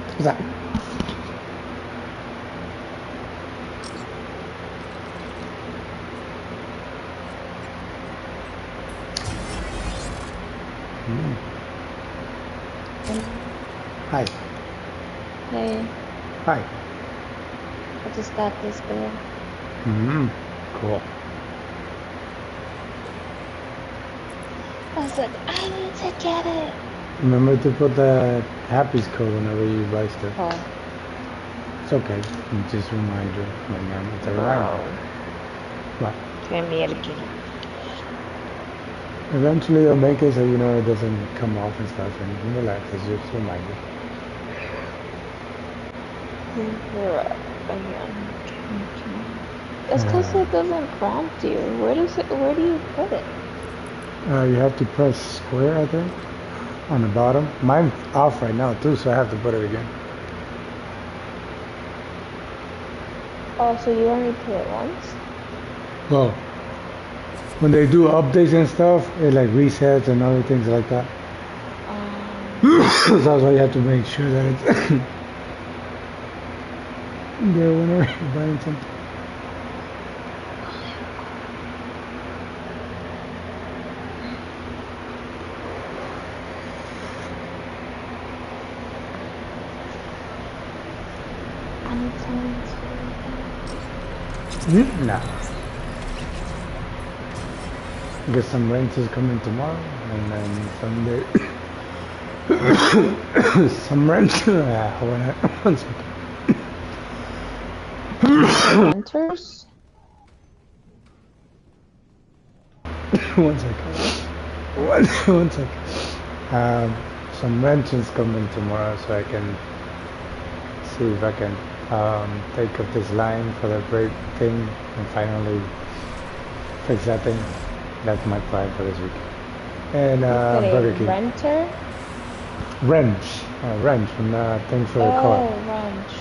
What's that? Hi. Hey. Hi. I just got this girl. Cool. I was like, I need to get it. Remember to put the Happy's code whenever you buy stuff. Oh. It's okay. Just remind you. Like, it's a reminder. What? Give me a key. Eventually it'll make it so you know it doesn't come off and stuff, and relax. It's just a reminder. It's because it doesn't prompt you. Where do you put it? You have to press square, I think, on the bottom. Mine's off right now too, so I have to put it again. Oh, so you only put it once? Well, when they do updates and stuff, it like resets and other things like that. So that's why you have to make sure that it's there whenever you're buying something. No. I guess some rents is coming tomorrow, and then Sunday. Some rent. One second. Renters? One second. One second. Some rent is coming tomorrow, so I can see if I can take up this line for the break thing and finally fix that thing. That's my plan for this week. And Burger King. Renter? Wrench from the thing for the car. Oh, wrench.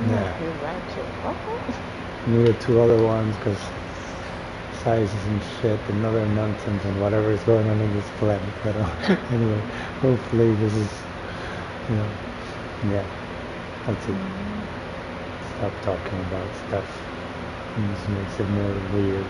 Yeah. Renter. Okay. Needed 2 other ones because sizes and shit and other nonsense and whatever is going on in this planet. But anyway, hopefully this is, yeah, that's it. Stop talking about stuff. It just makes it more weird.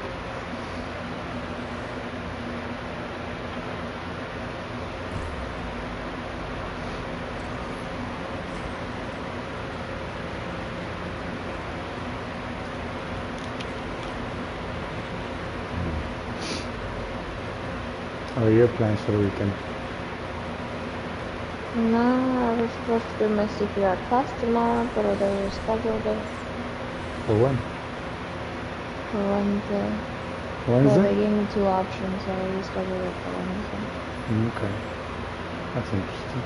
What are your plans for the weekend? No, I was supposed to do my CPR class tomorrow, but they rescheduled it. For when? For Wednesday. Wednesday? Well, they gave me 2 options, so I rescheduled it for Wednesday. Okay. That's interesting.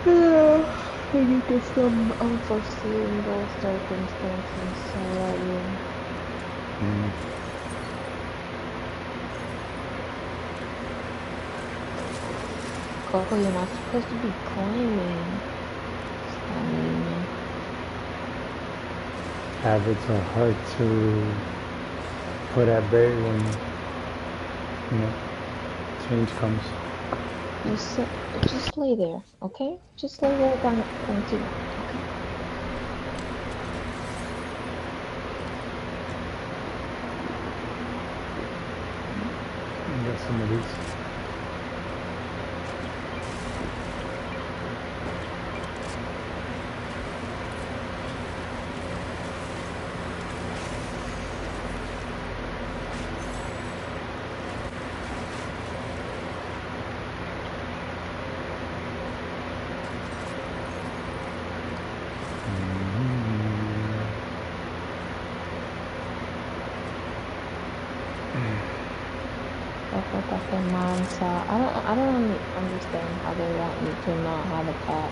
Yeah, I need to some unforeseeable circumstances, so Coco, you're not supposed to be climbing. Stop me. Habits are hard to put at bay when, change comes. Just lay there, okay? Just lay there down until, okay? I got some of these. I don't understand how they want you to not have a cat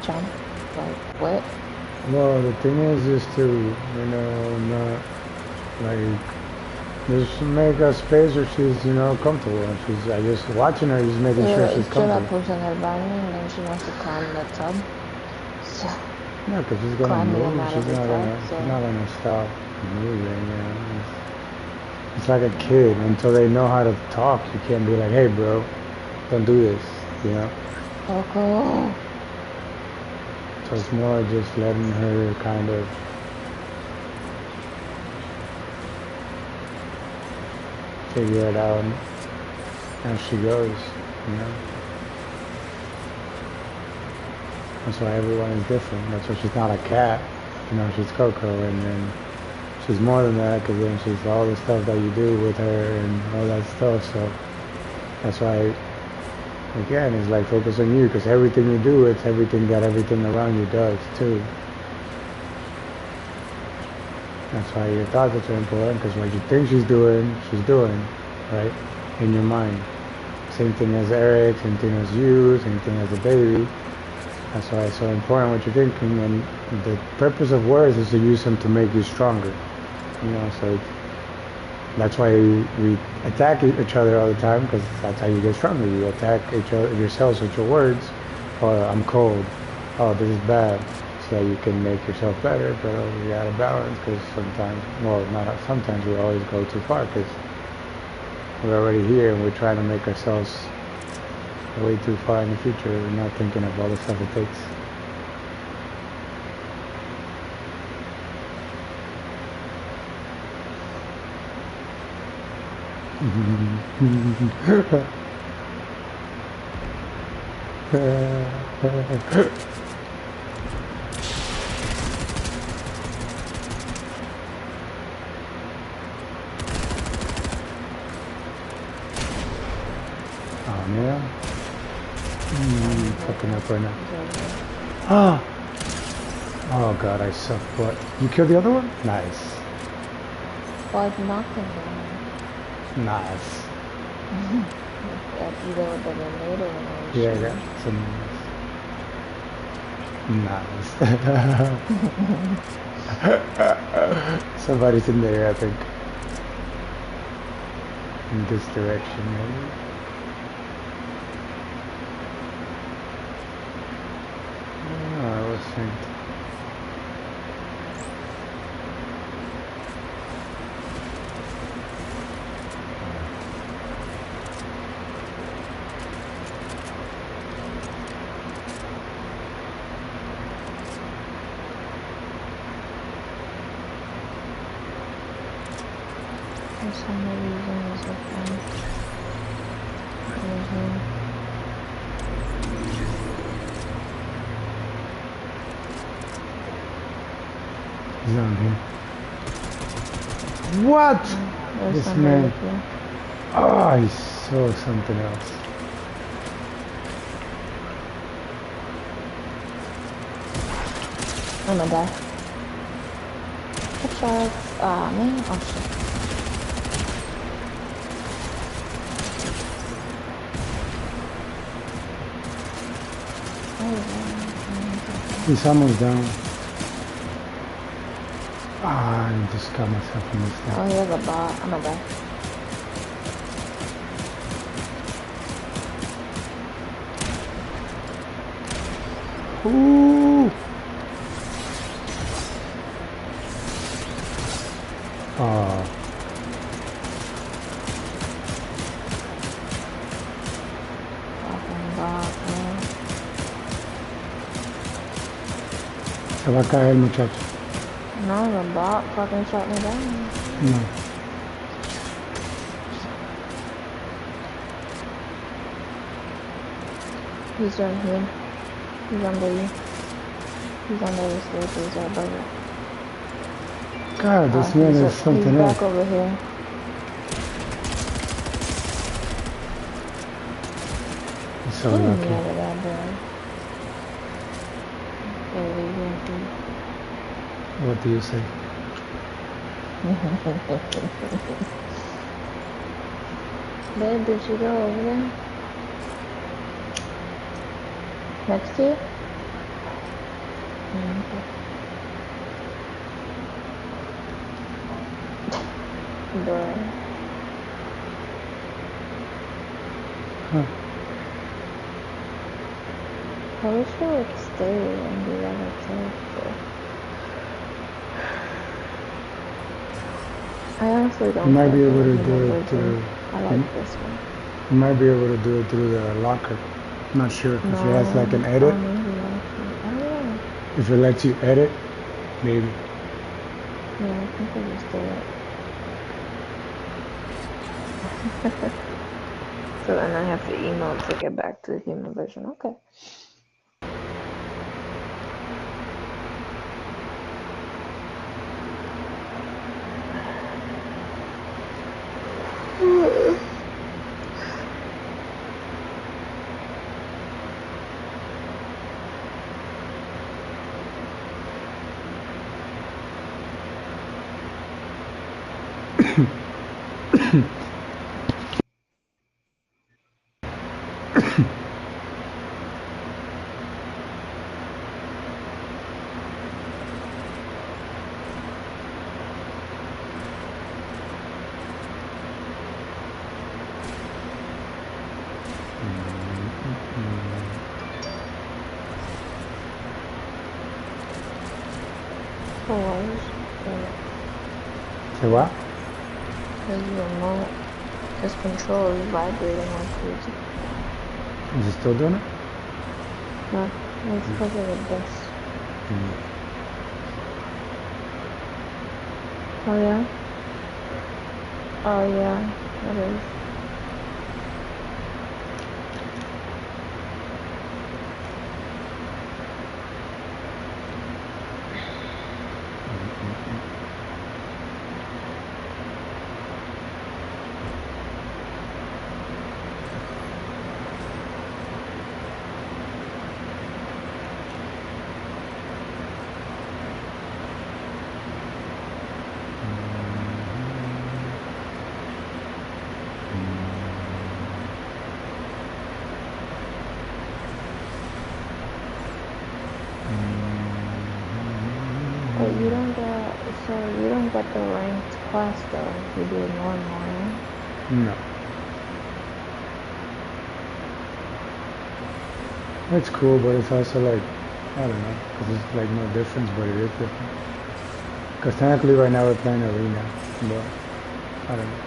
jump, like, what? Well, the thing is just to, not, like, just make a space where she's, comfortable. And I just watching her, just making sure she's comfortable. And then she wants to climb the tub. So, yeah, because she's gonna move. She's not gonna stop moving. It's like a kid. Until they know how to talk, you can't be like, hey, bro, don't do this, you know? Coco. So it's more just letting her kind of figure it out as she goes, you know? That's why everyone is different. That's why she's not a cat, you know, she's Coco, and then she's more than that, because then she's all the stuff that you do with her and all that stuff, so that's why, again, it's like focus on you, because everything you do, it's everything that everything around you does, too. That's why your thoughts are so important, because what you think she's doing, right? In your mind. Same thing as Eric, same thing as you, same thing as a baby. That's why it's so important what you're thinking, and the purpose of words is to use them to make you stronger. You know, so that's why we attack each other all the time, because that's how you get stronger. You attack each other, yourselves with your words. Oh, I'm cold. Oh, this is bad. So that you can make yourself better, but you gotta balance, because sometimes, well, not sometimes, we always go too far, because we're already here and we're trying to make ourselves way too far in the future. We're not thinking of all the stuff it takes. Oh man. Fucking up right now. Ah! Oh god, I suck. What? You killed the other one? Nice. Well, I've knocked him down. Nice. That's either with the grenade or when Yeah, I got some. Nice. Somebody's in there, I think. In this direction, maybe. Oh, I was thinking. For some reason, it's so fun. He's on here. What? There's This man. here. Oh, he's so something else. I'm gonna die. Good shot. Ah, man. Oh, shit. He's almost down. Ah, I just got myself in this thing. Oh, he has a bot. I'm gonna die. Ooh! Oh. Fucking bot, man. Se va a caer el muchacho. No, the bot fucking shot me down. No. He's right here. He's under you. He's under the staircase right above it. God, this man is something he's else. back over here. He's so Get me lucky. out of that bed. Okay, leave him, please. What do you say? Babe, did you go over there? Next to you? Okay. Bro. Huh. I wish I would stay and do other things, though. I honestly don't You might care be for able the to do human it through. version. I like this one. You might be able to do it through the locker. Not sure if it has like an No, I edit. don't need to watch it. Oh yeah. If it lets you edit, maybe. Yeah, I think I just did it. So then I have to email to get back to the human version. Okay. Say what? Because the remote, this control is vibrating like crazy. Is it still doing it? No, it's because of this. Oh yeah? Oh yeah, it is. But you don't get, so you don't get the ranked class though if you do it normal, right? No. It's cool, but it's also like, I don't know, because it's like no difference, but it is different. Because technically right now we're playing arena, but I don't know.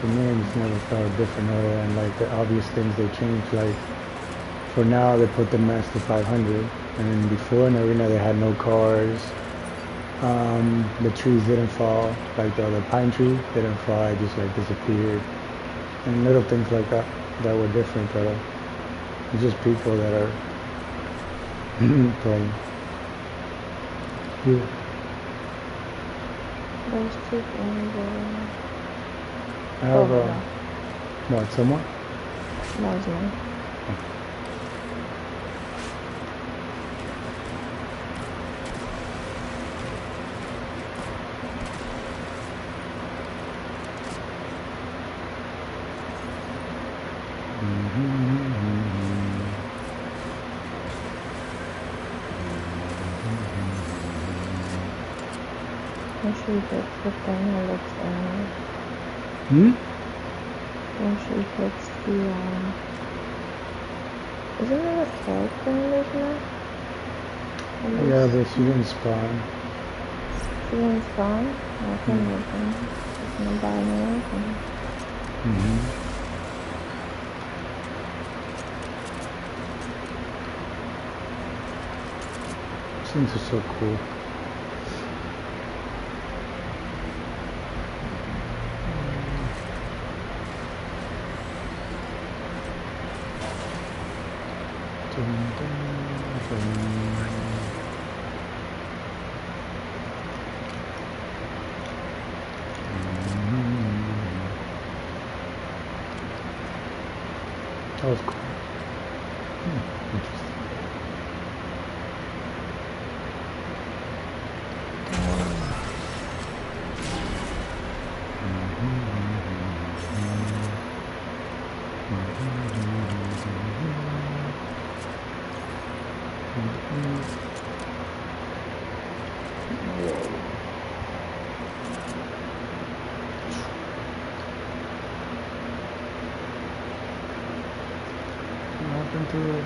To me, it just never felt different other than like the obvious things they changed. Like for now, they put the master 500, and then before in arena they had no cars. The trees didn't fall, like the other pine tree didn't fall, it just like disappeared. And little things like that that were different, but it's just people that are playing. Yeah. Those two things are... I have what, someone? That was me. Make sure you fix the thing that looks animated. Make sure you fix the, isn't there a character in this now? Yeah, but she didn't spawn. She didn't spawn? Okay, nothing. Just gonna buy anything. Things are so cool. That was cool. Interesting. To the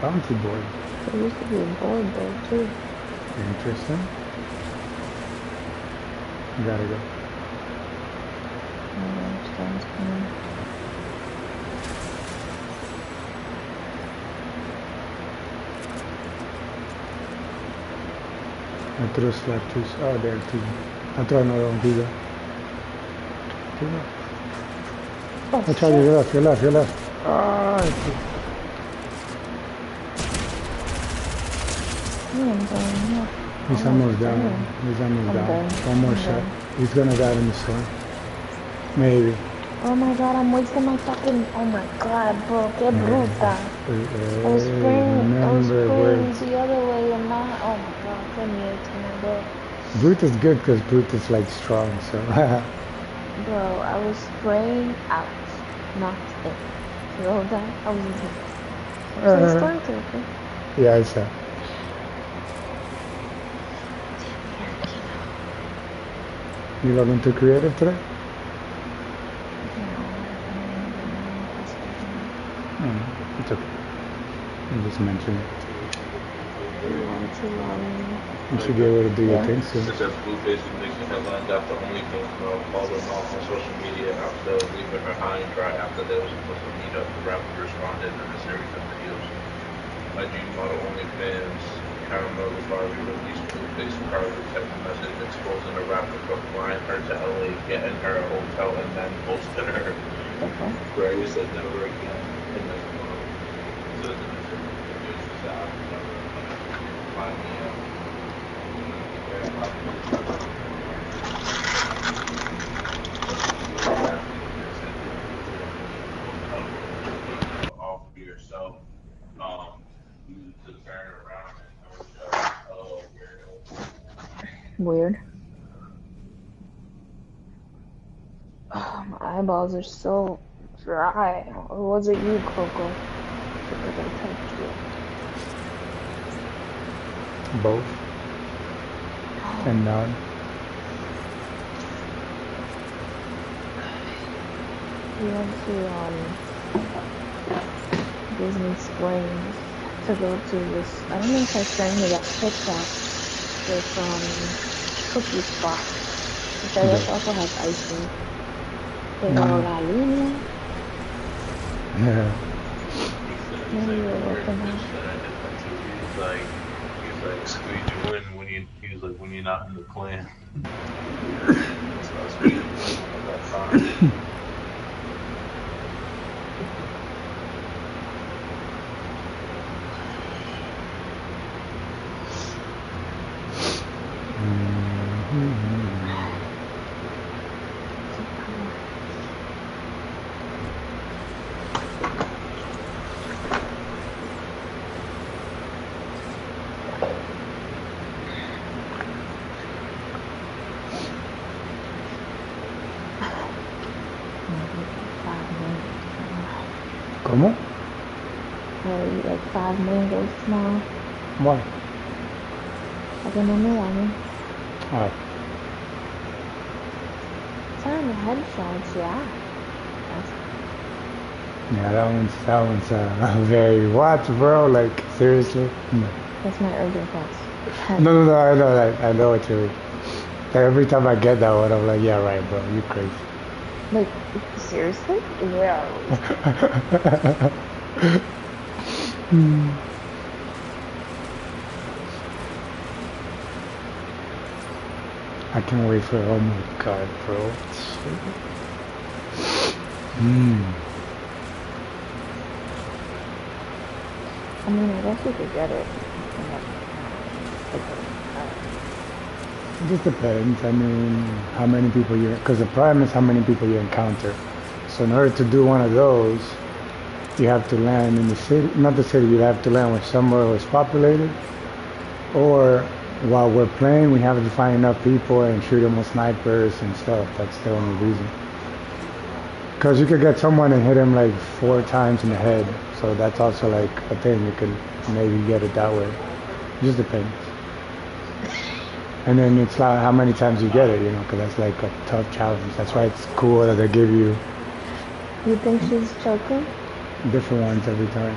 bounty board. There used to be a board there too. Interesting. You gotta go. Storm's coming. I threw a slap too. Oh, there too. I throw another one. Here. Oh, I tell you, your left. Ah, he's almost down. He's almost down. Done. One more shot. He's gonna die in the storm. Maybe. Oh my god, I'm wasting my fucking. Oh my god, bro, que bruta. I was spraying the other way and not. Oh my god, que mierda, bro. Brute is good because Brute is like strong, so. Bro, I was spraying out, not in. The whole time I was in here. So it's storm turkey. Yeah, I saw. You log into creative today? It's okay. You just mentioned it. You should be able to do your thing soon. It says Blueface is making headlines after OnlyFans girl called her mom on social media after leaving her high and dry after they were supposed to meet up. The rapper responded in a series of videos. IG model OnlyFans Caramel Barbie released Blueface private text message exposing the rapper for flying her to LA, getting her a hotel, and then posted her. Where he said never again. And then, so the videos was out. Find me out. Off of yourself, you to turn around and Weird. Oh, my eyeballs are so dry. Or was it you, Coco? Because I touched you. Both. And none. We went to Disney Springs to go to this. I don't know if I sent you that TikTok. This cookie spot. Which I guess also has ice cream. Pero la línea. Yeah. Maybe you're looking at. He's like squeeze you in when you're not in the clan. So I squeeze you in at that time. ¿Cómo? I'll eat like 5 mangoes tomorrow. Why? Porque no me daño. Alright. Time headshots, yeah. Yeah, that one's very what, bro? Like seriously? No. That's my urgent thoughts. No, I know what you mean. Like, every time I get that one, I'm like, yeah, right, bro, you crazy. Like, seriously? Yeah. I can't wait for it. Oh my god, bro. I mean, I guess you could get it. It just depends. I mean, how many people you... Because the problem is how many people you encounter. So in order to do one of those, you have to land in the city. Not the city, you have to land with somewhere where it's populated. Or while we're playing, we have to find enough people and shoot them with snipers and stuff. That's the only reason. Because you could get someone and hit him like 4 times in the head. So that's also like a thing. You could maybe get it that way. It just depends. And then it's like how many times you get it, you know, because that's like a tough challenge. That's why it's cool that they give you... You think she's choking? Different ones every time.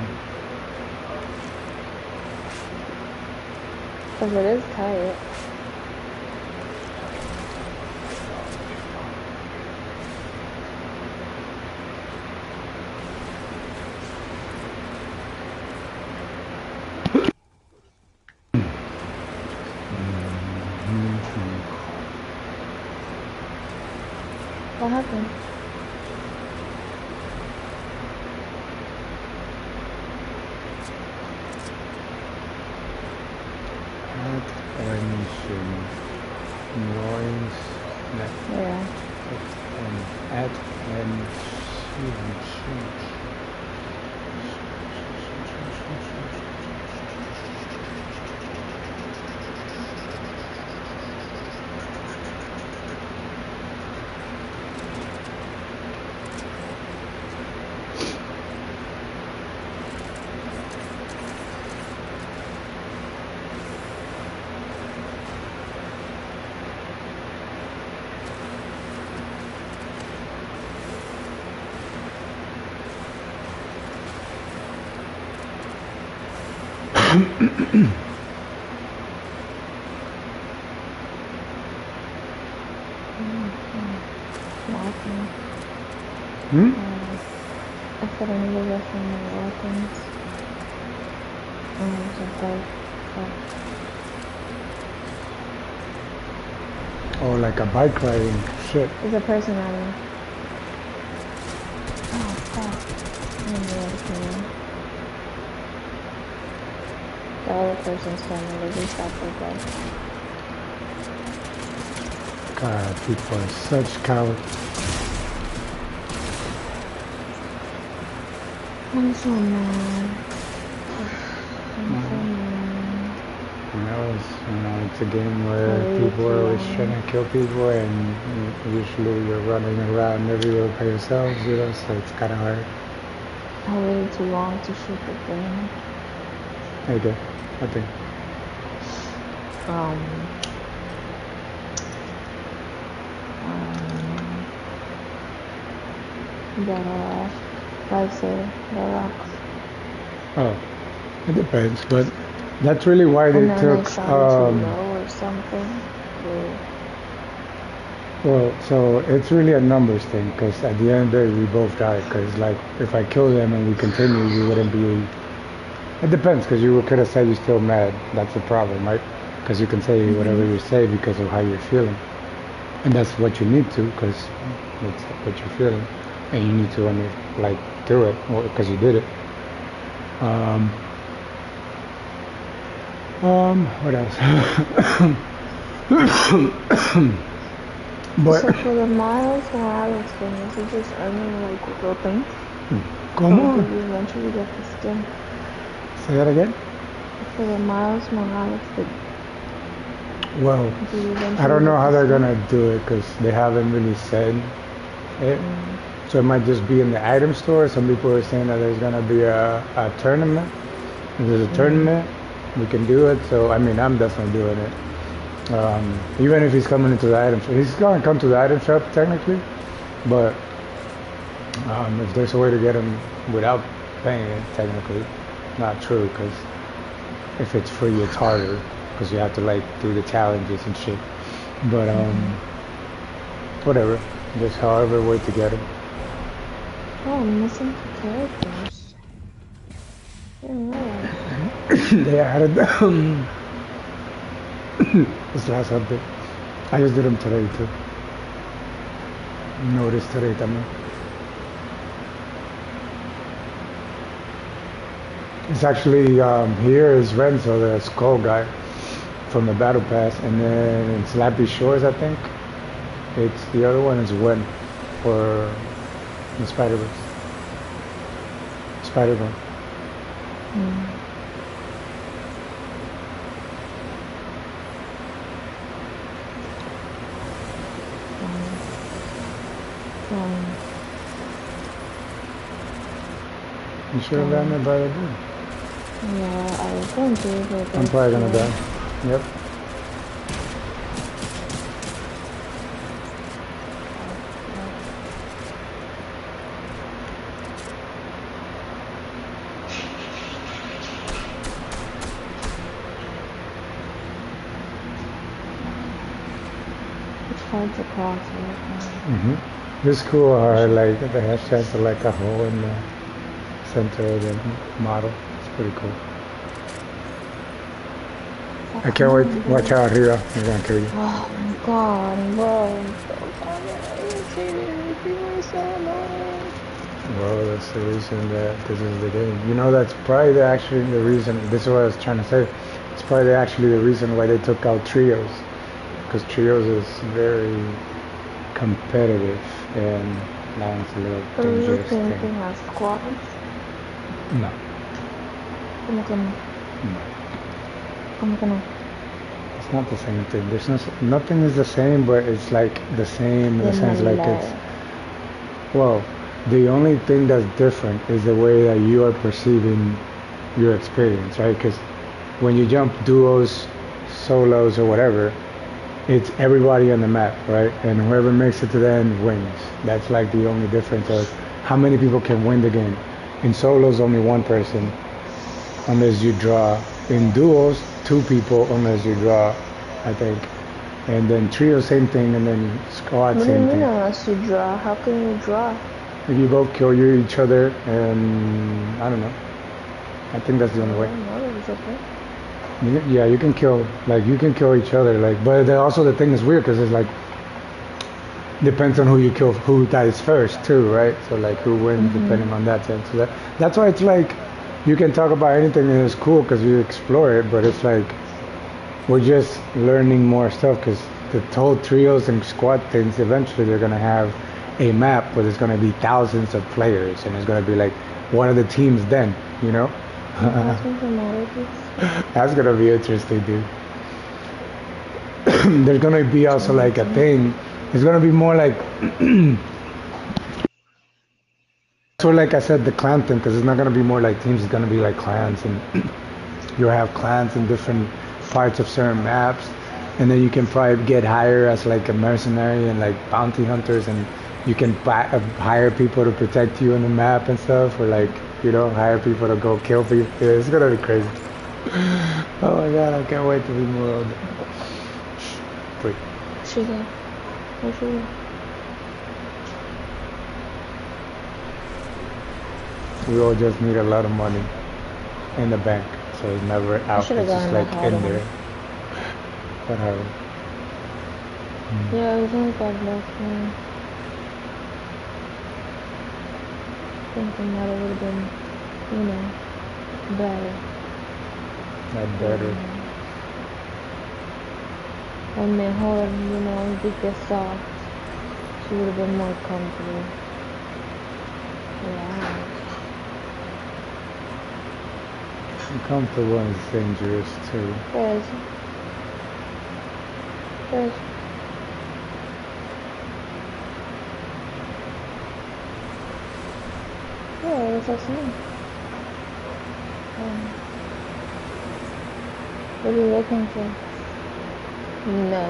Because it is tight. What happened? Noise. Yeah. Add and Walking. I said I need to go from the Walkins. There's a bike. Oh, like a bike riding shit. There's a person on me. Oh, fuck. I don't know what to do. The other person's coming. They just stopped their bike. God, people are such cowards. I'm so mad. I'm so mad. It's a game where people are always trying to kill people, and usually you're running around everywhere by yourselves, so it's kind of hard. I waited too long to shoot the thing. Okay, I think. The rocks. Oh, it depends, but that's really why they took. Too low or something. Well, so it's really a numbers thing, because at the end of the day, we both died. Because like, if I kill them and we continue, you wouldn't be. It depends, because you could have said you're still mad. That's the problem, right? Because you can say whatever you say because of how you're feeling, and that's what you need to, because that's what you're feeling, and you need to do it because you did it. What else? But so for the Miles Morales thing, is it just earning like little things? Come on. Or do you eventually get the skin? Say that again? For the Miles Morales thing. Well, I don't know how they're gonna do it because they haven't really said it. So it might just be in the item store. Some people are saying that there's gonna be a tournament. If there's a tournament, we can do it. So I mean, I'm definitely doing it. Even if he's coming into the item shop, he's gonna come to the item shop technically. But if there's a way to get him without paying it, technically, not true. Because if it's free, it's harder. Because you have to do the challenges and shit. But whatever. Just however way to get him. Oh, I'm missing 2 characters. I didn't realize. They added this last update. I just did them today too. Noticed today también. It's actually here is Renzo, the skull guy from the battle pass, and then in Slappy Shores, I think it's the other one is Wen for the Spider-Verse. Spider-Man. You should have gotten it by the day. Yeah, I was going to, but I'm probably gonna die. Yep. Cards across it. This is cool how they have chance to a hole in the center of the model. It's pretty cool. I can't wait to watch out here. I'm gonna kill you. Oh my god, bro. I'm so Well, that's the reason that this is the game. You know, that's probably actually the reason. This is what I was trying to say. It's probably actually the reason why they took out trios, because trios is very competitive and now it's a little dangerous same thing. thing as squads? No, Como que no? no, Como que no? it's not the same thing. There's nothing is the same, but it's like the same in the sense like it's well. The only thing that's different is the way that you are perceiving your experience, right? Because when you jump duos, solos, or whatever, it's everybody on the map, right? And whoever makes it to the end wins. That's like the only difference of how many people can win the game. In solos, only one person, unless you draw. In duos, two people, unless you draw, I think. And then trio, same thing, and then squad, What do you same mean thing. unless you draw? How can you draw? If you both kill each other, and I don't know. I think that's the only way. Yeah, you can kill, like you can kill each other, like. But also the thing is weird because it's like depends on who you kill, who dies first too, right? So like who wins depending on that sense. So that's why it's like you can talk about anything and it's cool because you explore it, but it's like we're just learning more stuff because the whole trios and squad things eventually they're gonna have a map where there's gonna be thousands of players and it's gonna be like what are the teams then, you know? That's gonna be interesting, dude. There's gonna be also like a thing. It's gonna be more like so like I said, the clan thing, because it's not gonna be more like teams. It's gonna be like clans, and you'll have clans in different parts of certain maps, and then you can probably get higher as like a mercenary and like bounty hunters, and you can hire people to protect you on the map and stuff, or like you know hire people to go kill people. Yeah, it's gonna be crazy. Oh my god, I can't wait to be more on it. Wait. Sugar. Sugar. We all just need a lot of money in the bank, so it's never out. It's just like in there. Whatever. Yeah, it was only $5. Thinking that it would have been, you know, better. Not better. O mejor, you know, because soft. She would have been more comfortable. Yeah. Comfortable and dangerous too. Yes. Yes. Yeah, it's awesome. What are you looking for? No.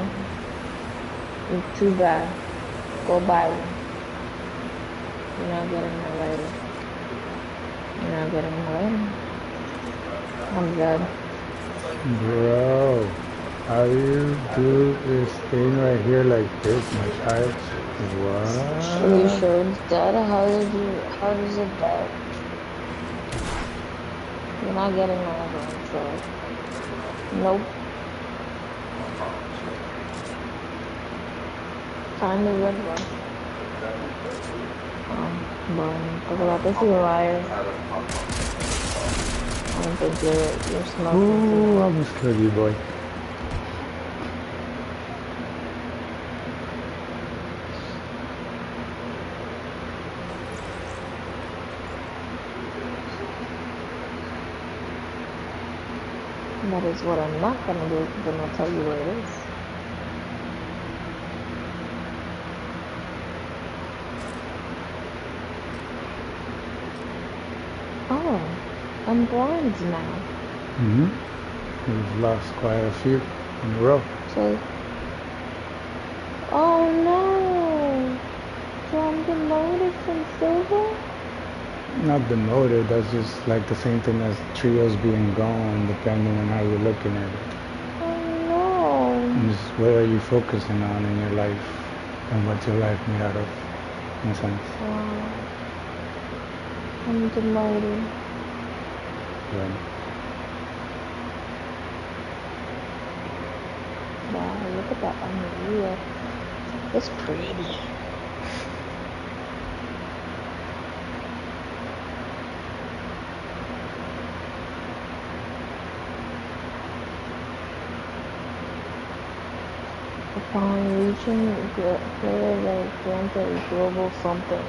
It's too bad. Go buy one. You're not getting it later. You're not getting it later. I'm good. Bro, how do you do this thing right here like this, my child? What? Are you sure it's dead? How does it dead? You're not getting another one, so. Nope. Find the red one. Bueno, porque la te sigue liar. I don't think you're smoking. Ooh, I almost killed you, boy. That is what I'm not gonna do, then I'll tell you where it is. Oh, I'm bronze now. We've lost quite a few in a row. So, oh no! So I'm demoted from silver? Not demoted, that's just like the same thing as trios being gone, depending on how you're looking at it. Oh no! And just what are you focusing on in your life, and what's your life made out of, in a sense. I'm demoted. Right. Wow, look at that unreal. It's pretty. Upon reaching players are granted a global something.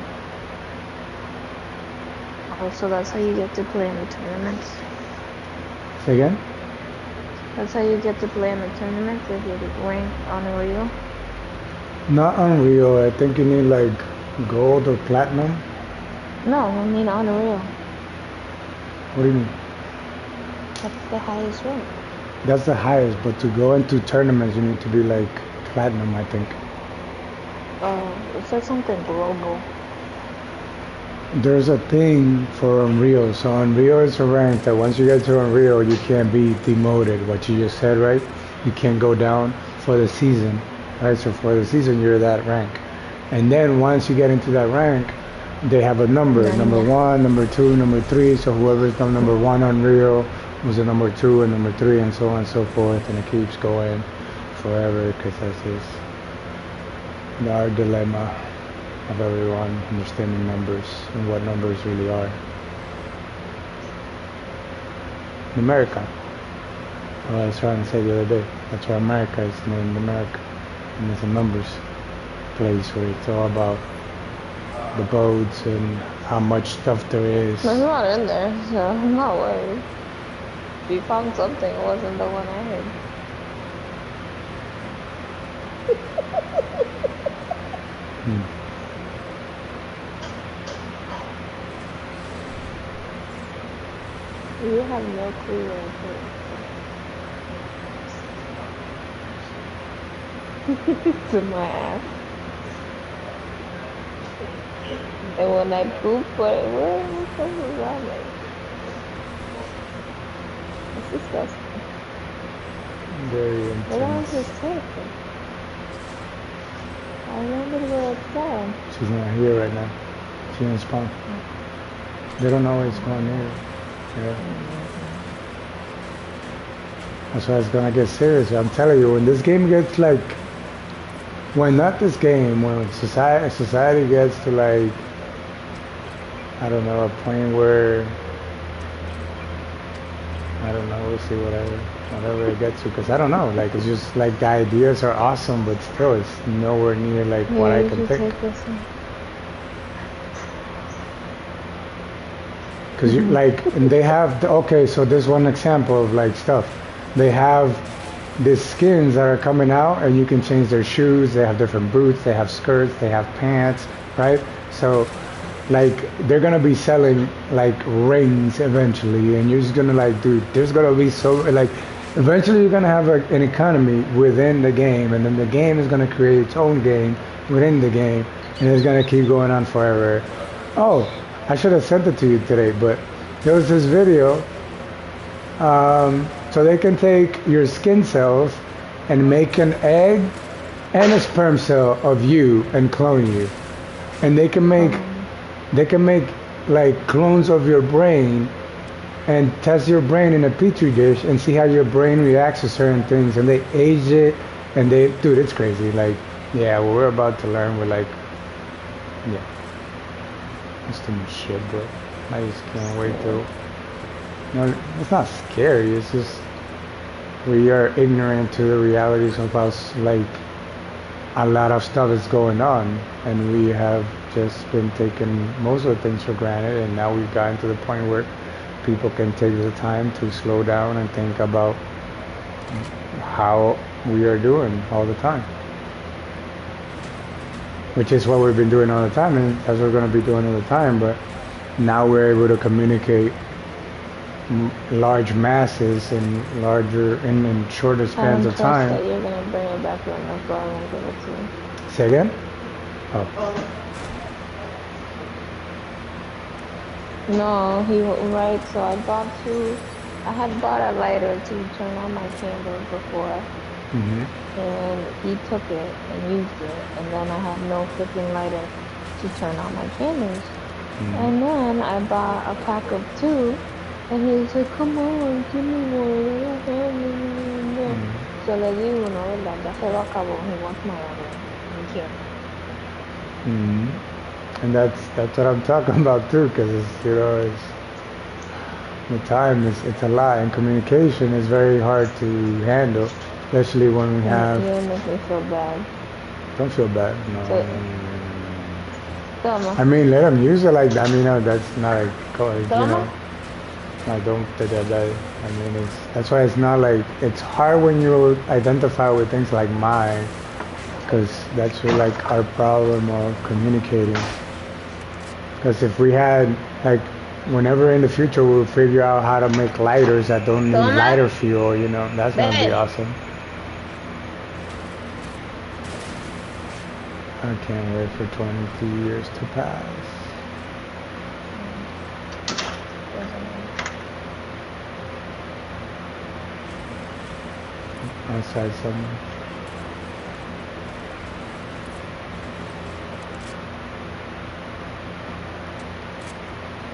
Oh, so that's how you get to play in the tournaments? Say again? That's how you get to play in the tournaments if you rank on Unreal? Not Unreal. I think you need like gold or platinum. No, I mean Unreal. What do you mean? That's the highest rank. That's the highest, but to go into tournaments, you need to be like platinum, I think. It said something global. There's a thing for Unreal. So Unreal is a rank that once you get to Unreal, you can't be demoted. What you just said, right? You can't go down for the season, right? So for the season, you're that rank. And then once you get into that rank, they have a number, number 1, number 2, number 3. So whoever's the number 1 Unreal was the number 2 and number 3 and so on and so forth. And it keeps going forever because that's just our dilemma of everyone understanding numbers and what numbers really are. In America. Well, I was trying to say the other day. That's why America is named America. And it's a numbers place where it's all about the boats and how much stuff there is. There's not in there, so I'm not worried. If you found something, it wasn't the one I heard. You have no clue where it is. To my ass. And when I poop, where the fuck was that like? It's disgusting. Very But that was intense. just terrible. I remember where it's down. She's not here right now. She didn't spawn. They don't always spawn here. Yeah. That's why it's gonna get serious. I'm telling you, when this game gets like, when society gets to like, I don't know, a point where, I don't know, we'll see whatever it gets to, because I don't know, like it's just like the ideas are awesome, but still it's nowhere near like what I can think. Because you like, and they have, okay, so there's one example of like stuff. They have these skins that are coming out and you can change their shoes, they have different boots, they have skirts, they have pants, right? So like they're gonna be selling like rings eventually, and you're just gonna like, dude, there's gonna be so like, eventually you're gonna have an economy within the game, and then the game is gonna create its own game within the game, and it's gonna keep going on forever. Oh, I should have sent it to you today, but there was this video. So they can take your skin cells and make an egg and a sperm cell of you and clone you, and they can make like clones of your brain and test your brain in a petri dish and see how your brain reacts to certain things, and they age it, and dude, it's crazy. Like, yeah, what we're about to learn, we're like, yeah, it's too much shit, bro. I just can't wait to. No, it's not scary. It's just we are ignorant to the realities of how like a lot of stuff is going on, and we have just been taking most of the things for granted, and now we've gotten to the point where people can take the time to slow down and think about how we are doing all the time, which is what we've been doing all the time, and that's what we're going to be doing all the time. But now we're able to communicate large masses and larger in shorter spans of time. That you're gonna bring it back when that's why I won't give it to you. Say again? Oh. No, right. So I had bought a lighter to turn on my candles before, and he took it and used it, and then I had no flipping lighter to turn on my candles. And then I bought a pack of 2. And he was like, come on, give me one. So le di uno, ¿verdad? Ya se lo acabó. He wants my other. here. Mm. And that's what I'm talking about too, because it's the time is it's a lot, and communication is very hard to handle, especially when we have. You make me feel bad. Don't feel bad. No. So, tama. I mean, let them use it like that. I mean, no, that's not like Tama? I don't that. I mean, that's why it's not like it's hard when you identify with things like mine, because that's like our problem of communicating. Because if we had like whenever in the future we'll figure out how to make lighters that don't need Tama? lighter fuel, that's gonna be Babe. awesome. I can't wait for 22 years to pass. Outside somewhere.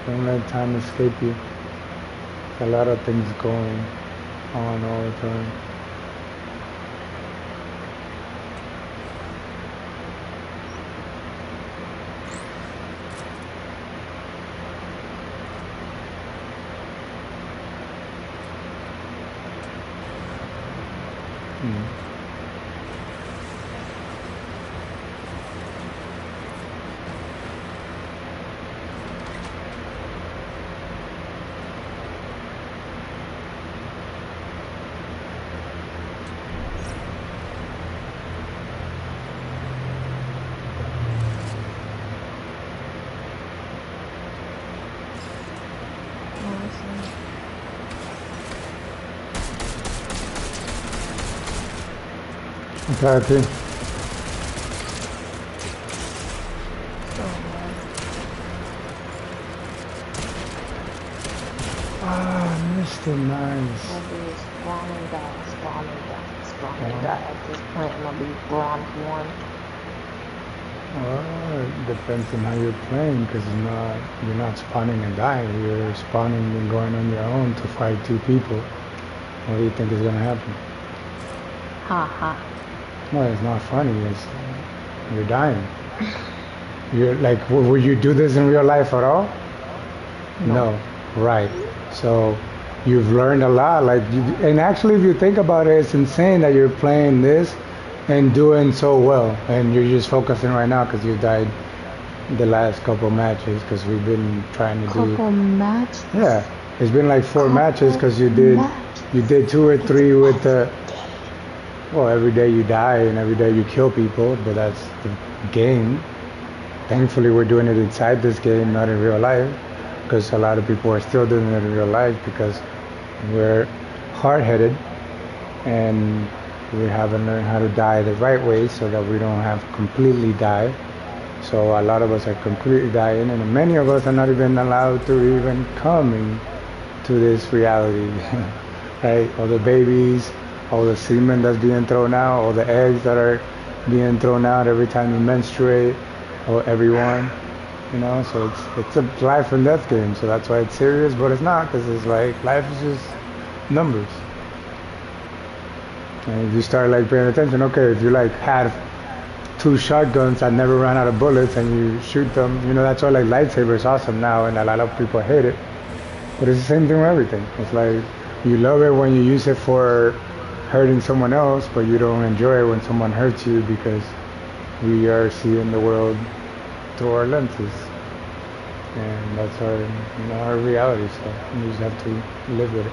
Don't let time escape you. A lot of things going on all the time. Exactly. Mr. Nice. I'll be spawn and die. At this point, I'm gonna be bronze 1. Well, it depends on how you're playing, because you're not spawning and dying. You're spawning and going on your own to fight 2 people. What do you think is gonna happen? Ha ha. Well, it's not funny. You're dying. You're like, would you do this in real life at all? No. Right. So you've learned a lot. And actually, if you think about it, it's insane that you're playing this and doing so well, and you're just focusing right now because you died the last couple matches, because we've been trying to do. Couple matches. Yeah, it's been like 4 matches, because you did 2 or 3 with the. Well, every day you die and every day you kill people, but that's the game. Thankfully, we're doing it inside this game, not in real life, because a lot of people are still doing it in real life because we're hard-headed and we haven't learned how to die the right way, so that we don't have completely die. So a lot of us are completely dying, and many of us are not even allowed to even come into this reality, right? All the babies, all the semen that's being thrown out, all the eggs that are being thrown out every time you menstruate, or everyone, so it's a life and death game. So that's why it's serious, but it's not, because it's like life is just numbers. And if you start like paying attention, okay, if you like had 2 shotguns that never ran out of bullets and you shoot them, that's why like lightsaber is awesome now, and a lot of people hate it. But it's the same thing with everything. It's like you love it when you use it for hurting someone else, but you don't enjoy it when someone hurts you, because we are seeing the world through our lenses, and that's our reality. So we just have to live with it.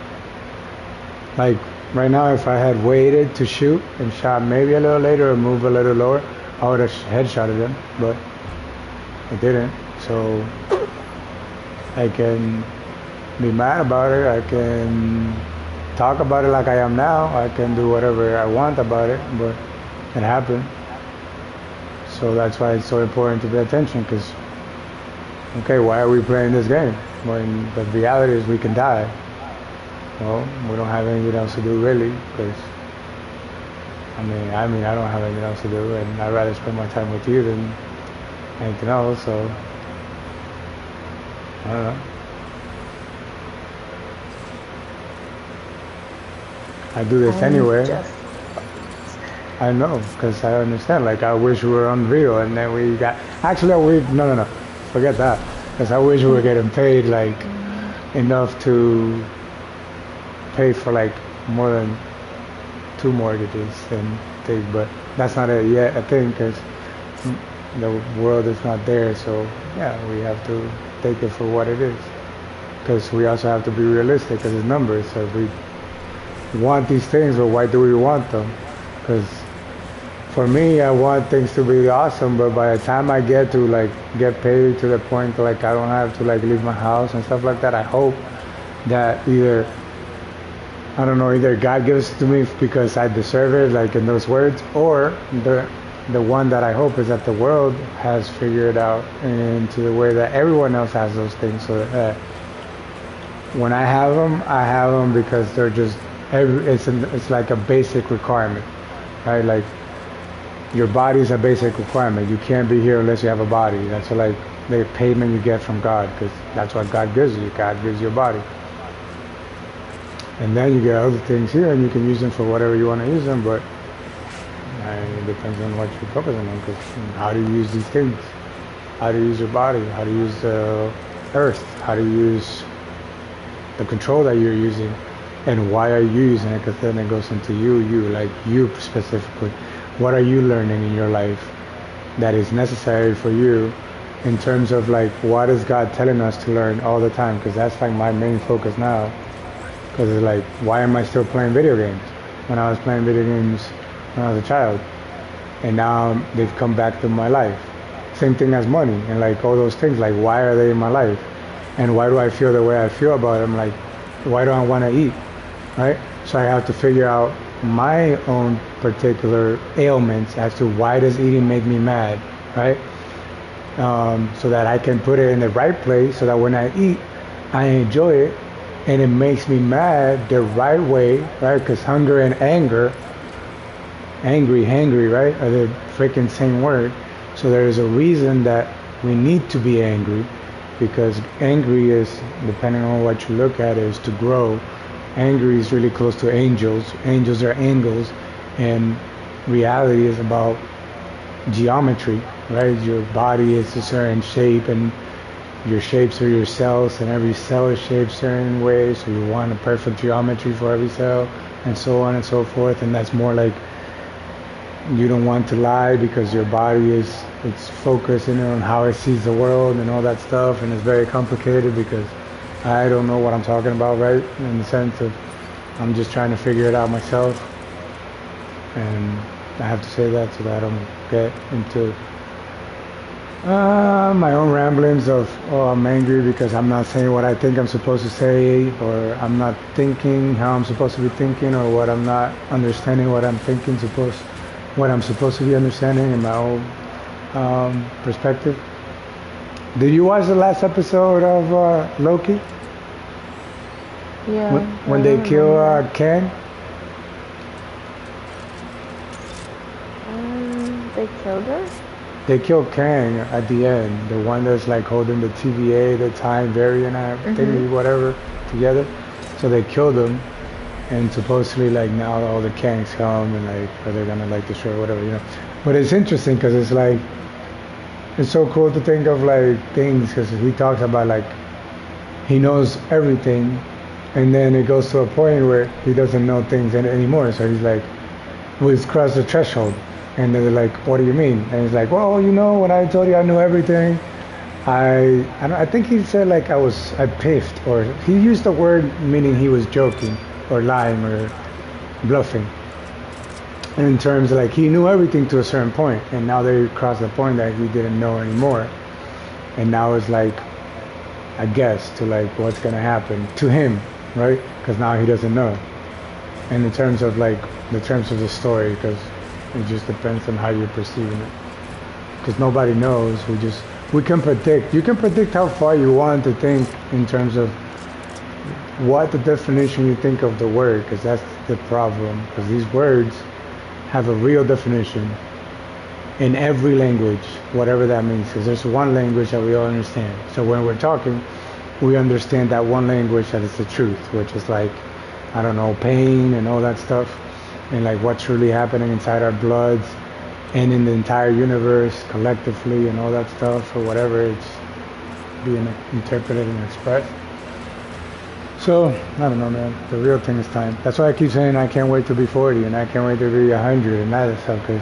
Like right now, if I had waited to shoot and shot maybe a little later or move a little lower, I would have headshotted them, but I didn't. So I can be mad about it. I can talk about it like I am now. I can do whatever I want about it, but it happened. So that's why it's so important to pay attention, because, okay, why are we playing this game? When the reality is we can die. Well, we don't have anything else to do really, because, I mean, I don't have anything else to do, and I'd rather spend my time with you than anything else, so, I don't know. I do this anyway. I know, because I understand. Like, I wish we were unreal, and then we got. Actually, no, forget that. Because I wish we were getting paid like enough to pay for like more than two mortgages and things. But that's not it yet. I think because the world is not there. So yeah, we have to take it for what it is. Because we also have to be realistic, because it's numbers. So if we want these things, but why do we want them? Because for me, I want things to be awesome, but by the time I get to like get paid to the point like I don't have to like leave my house and stuff like that, I hope that either I don't know, either God gives it to me because I deserve it, like in those words, or the one that I hope is that the world has figured out into the way that everyone else has those things, so that when I have them because they're just it's like a basic requirement, right? Like your body is a basic requirement. You can't be here unless you have a body. That's like the payment you get from God, because that's what God gives you. God gives you a body. And then you get other things here, and you can use them for whatever you want to use them, but it depends on what you're focusing on, because how do you use these things? How do you use your body? How do you use the earth? How do you use the control that you're using? And why are you using it? Because then it goes into like you specifically. What are you learning in your life that is necessary for you in terms of like what is God telling us to learn all the time? Because that's like my main focus now. Because it's like, why am I still playing video games when I was playing video games when I was a child? And now they've come back to my life. Same thing as money and like all those things. Like, why are they in my life? And why do I feel the way I feel about them? Like, why do I want to eat? Right? So I have to figure out my own particular ailments as to why does eating make me mad, right? So that I can put it in the right place, so that when I eat, I enjoy it, and it makes me mad the right way, right? Because hunger and anger, hangry, right, are the freaking same word. So there is a reason that we need to be angry, because angry is, depending on what you look at, is to grow. Angry is really close to angels. Angels are angles, and reality is about geometry, right? Your body is a certain shape, and your shapes are your cells, and every cell is shaped certain ways, so you want a perfect geometry for every cell, and so on and so forth. And that's more like you don't want to lie, because your body it's focusing on how it sees the world and all that stuff, and it's very complicated because I don't know what I'm talking about, right? In the sense of I'm just trying to figure it out myself, and I have to say that so that I don't get into my own ramblings of, oh, I'm angry because I'm not saying what I think I'm supposed to say, or I'm not thinking how I'm supposed to be thinking, or what I'm not understanding what I'm thinking what I'm supposed to be understanding in my own perspective. Did you watch the last episode of Loki? Yeah. When they kill Kang? They killed her? They kill Kang at the end, the one that's like holding the TVA, the time variant thingy, whatever, together. So they killed him, and supposedly like now all the Kangs come and like, are they gonna like destroy whatever, you know? But it's interesting because it's like, it's so cool to think of like things, because he talks about like he knows everything, and then it goes to a point where he doesn't know things anymore. So he's like, we've crossed the threshold. And they're like, what do you mean? And he's like, well, you know, when I told you I knew everything, I think he said like I piffed, or he used the word meaning he was joking or lying or bluffing. In terms of like he knew everything to a certain point, and now they crossed the point that he didn't know anymore. And now it's like a guess to like what's gonna happen to him, right? Because now he doesn't know. And in terms of like the terms of the story, because it just depends on how you're perceiving it. Because nobody knows. We can predict. You can predict how far you want to think in terms of what the definition you think of the word, because that's the problem. Because these words have a real definition in every language, whatever that means. Because there's one language that we all understand. So when we're talking, we understand that one language that is the truth, which is like, I don't know, pain and all that stuff. and like what's really happening inside our bloods and in the entire universe collectively and all that stuff, or whatever it's being interpreted and expressed. So, I don't know, man. The real thing is time. That's why I keep saying I can't wait to be 40 and I can't wait to be 100 and that stuff, because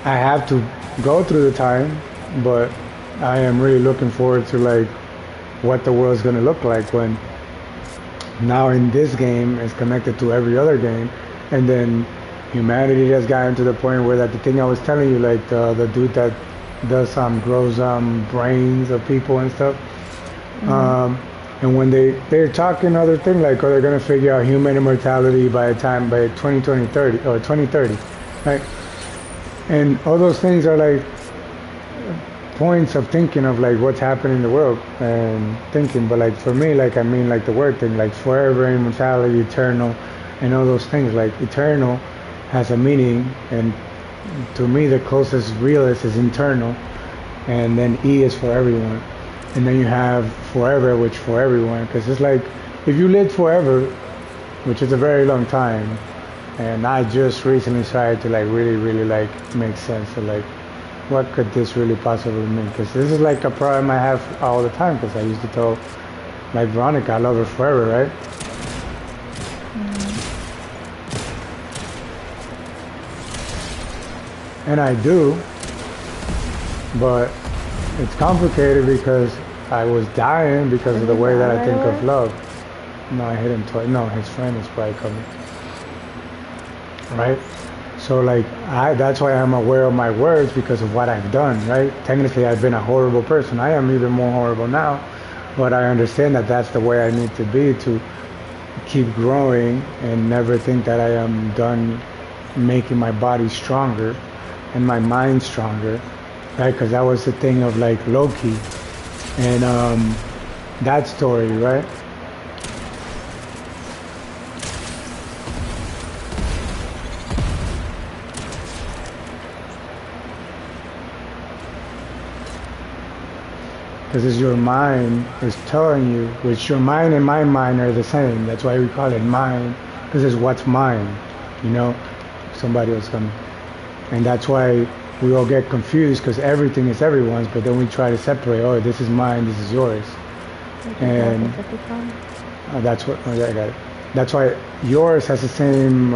I have to go through the time, but I am really looking forward to like what the world's going to look like when now in this game is connected to every other game, and then humanity has gotten to the point where that the thing I was telling you, like the dude that does grows brains of people and stuff. And when they're talking other thing like, oh, they're gonna figure out human immortality by 2030 or 2030, right? And all those things are like points of thinking of like what's happening in the world and thinking. But like for me, like I mean like the word thing, like forever, immortality, eternal, and all those things. Like eternal has a meaning, and to me the closest realist is internal, and then E is for everyone. And then you have forever, which for everyone, because it's like if you lived forever, which is a very long time, and I just recently started to like really like make sense of like what could this really possibly mean, because this is like a problem I have all the time, because I used to tell like Veronica I love her forever, right? And I do, but it's complicated because I was dying because of the way that I think of love. No, I hit him twice. No, his friend is probably coming. Right? So like, that's why I'm aware of my words, because of what I've done, right? Technically, I've been a horrible person. I am even more horrible now, but I understand that that's the way I need to be to keep growing and never think that I am done making my body stronger and my mind stronger, right? Because that was the thing of like Loki and that story, right? Because it's your mind is telling you, which your mind and my mind are the same. That's why we call it mind, because it's what's mine, you know? Somebody else coming. And that's why we all get confused, because everything is everyone's, but then we try to separate, oh, this is mine, this is yours. And that's what, oh yeah, I got it. That's why yours has the same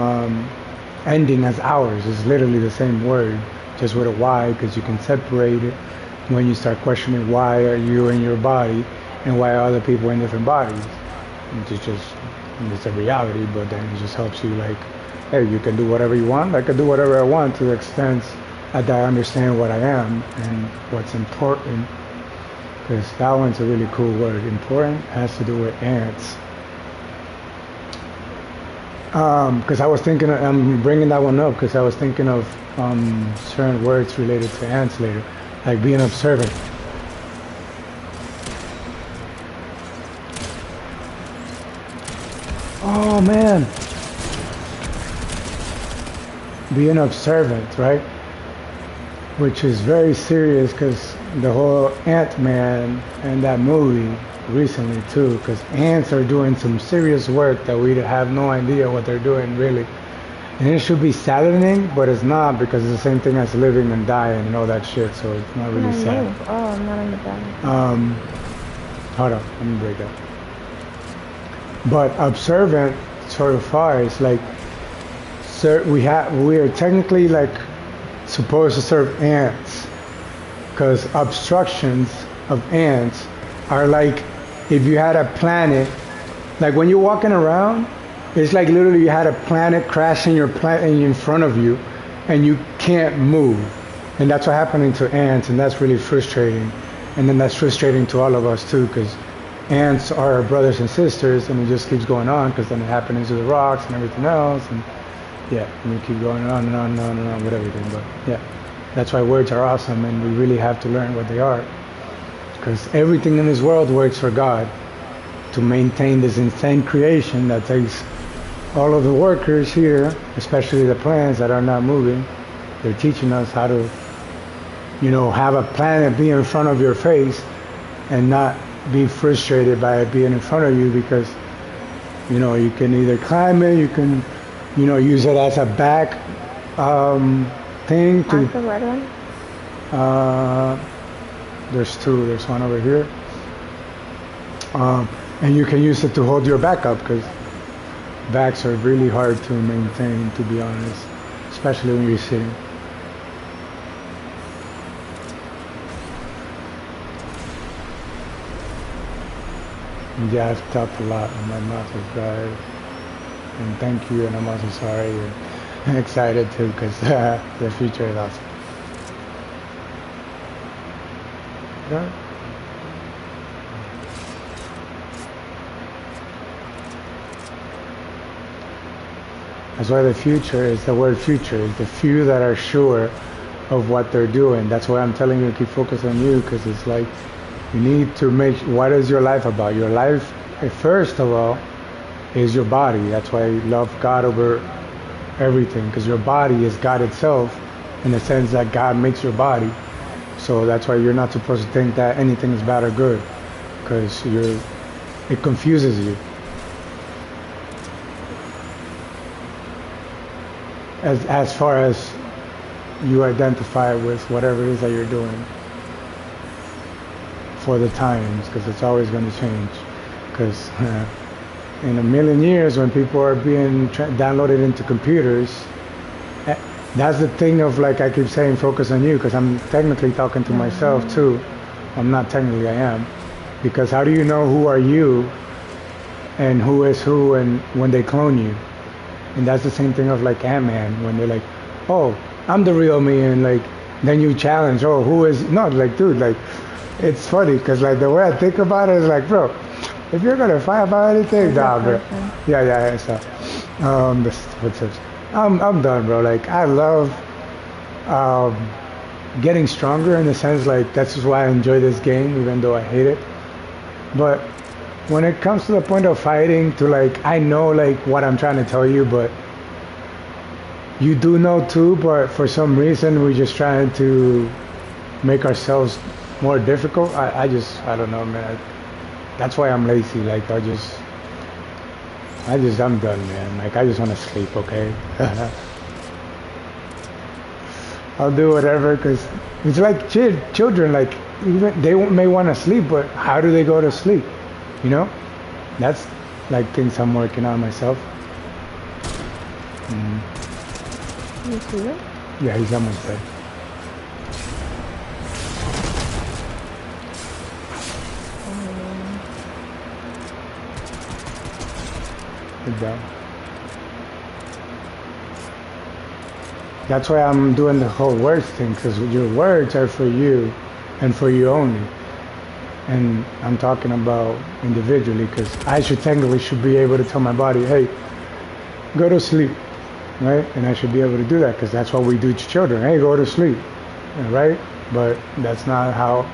ending as ours. It's literally the same word, just with a Y, because you can separate it when you start questioning why are you in your body and why are other people in different bodies. It's a reality, but then it just helps you like, hey, you can do whatever you want. I can do whatever I want to the extent that I understand what I am and what's important. Because that one's a really cool word. Important has to do with ants. Because I was thinking, I'm bringing that one up because I was thinking of certain words related to ants later, like being observant. Oh man. Being observant, right? Which is very serious, because the whole Ant-Man and that movie recently too, because ants are doing some serious work that we have no idea what they're doing really. And it should be saddening, but it's not, because it's the same thing as living and dying and all that shit, so it's not really sad. Oh, I'm not in the bed. Hold on, let me break that. But observant sort of far is like, we are technically like supposed to serve ants, because obstructions of ants are like if you had a planet, like when you're walking around, it's like literally you had a planet crashing in front of you and you can't move. And that's what happening to ants, and that's really frustrating. And then that's frustrating to all of us too, because ants are our brothers and sisters, and it just keeps going on, because then it happens to the rocks and everything else, and yeah, and we keep going on and on and on and on with everything. But yeah, that's why words are awesome, and we really have to learn what they are, because everything in this world works for God to maintain this insane creation that takes all of the workers here, especially the plants that are not moving. They're teaching us how to, have a planet be in front of your face and not be frustrated by it being in front of you, because you can either climb it, you can use it as a back thing to. What's the red one? There's two. There's one over here, and you can use it to hold your back up because backs are really hard to maintain, to be honest, especially when you're sitting. Yeah, I've talked a lot and my mouth is dry. And thank you, and I'm also sorry and excited too because the future is awesome. Yeah. That's why the future is the word future, is the few that are sure of what they're doing. That's why I'm telling you to keep focus on you, because it's like you need to make, what is your life about? Your life, first of all, is your body. That's why I love God over everything, because your body is God itself in the sense that God makes your body. So that's why you're not supposed to think that anything is bad or good, because it confuses you. As far as you identify with whatever it is that you're doing for the times, because it's always going to change. Because in a million years, when people are being downloaded into computers, that's the thing of, like I keep saying, focus on you, because I'm technically talking to myself too. I'm not technically, I am. Because how do you know who are you and who is who, and when they clone you? And that's the same thing of like Ant-Man, when they're like, oh, I'm the real me, and like then you challenge, oh, who is, no, like, dude, like, it's funny because like the way I think about it is like, bro, if you're gonna fight about anything, nah, bro. Yeah. So, what's this? I'm done, bro. Like, I love getting stronger, in the sense like that's just why I enjoy this game, even though I hate it. But when it comes to the point of fighting, to like, I know like what I'm trying to tell you, but you do know too, but for some reason we're just trying to make ourselves more difficult. I don't know, man. That's why I'm lazy. Like, I'm done, man. Like, I just want to sleep, okay? I'll do whatever, because it's like children, like, even they may want to sleep, but how do they go to sleep? You know? That's like things I'm working on myself. You see it? Yeah, he's almost dead. Good job. That's why I'm doing the whole words thing, because your words are for you and for you only. And I'm talking about individually, because I technically be able to tell my body, hey, go to sleep, right? And I should be able to do that, because that's what we do to children. Hey, go to sleep, right? But that's not how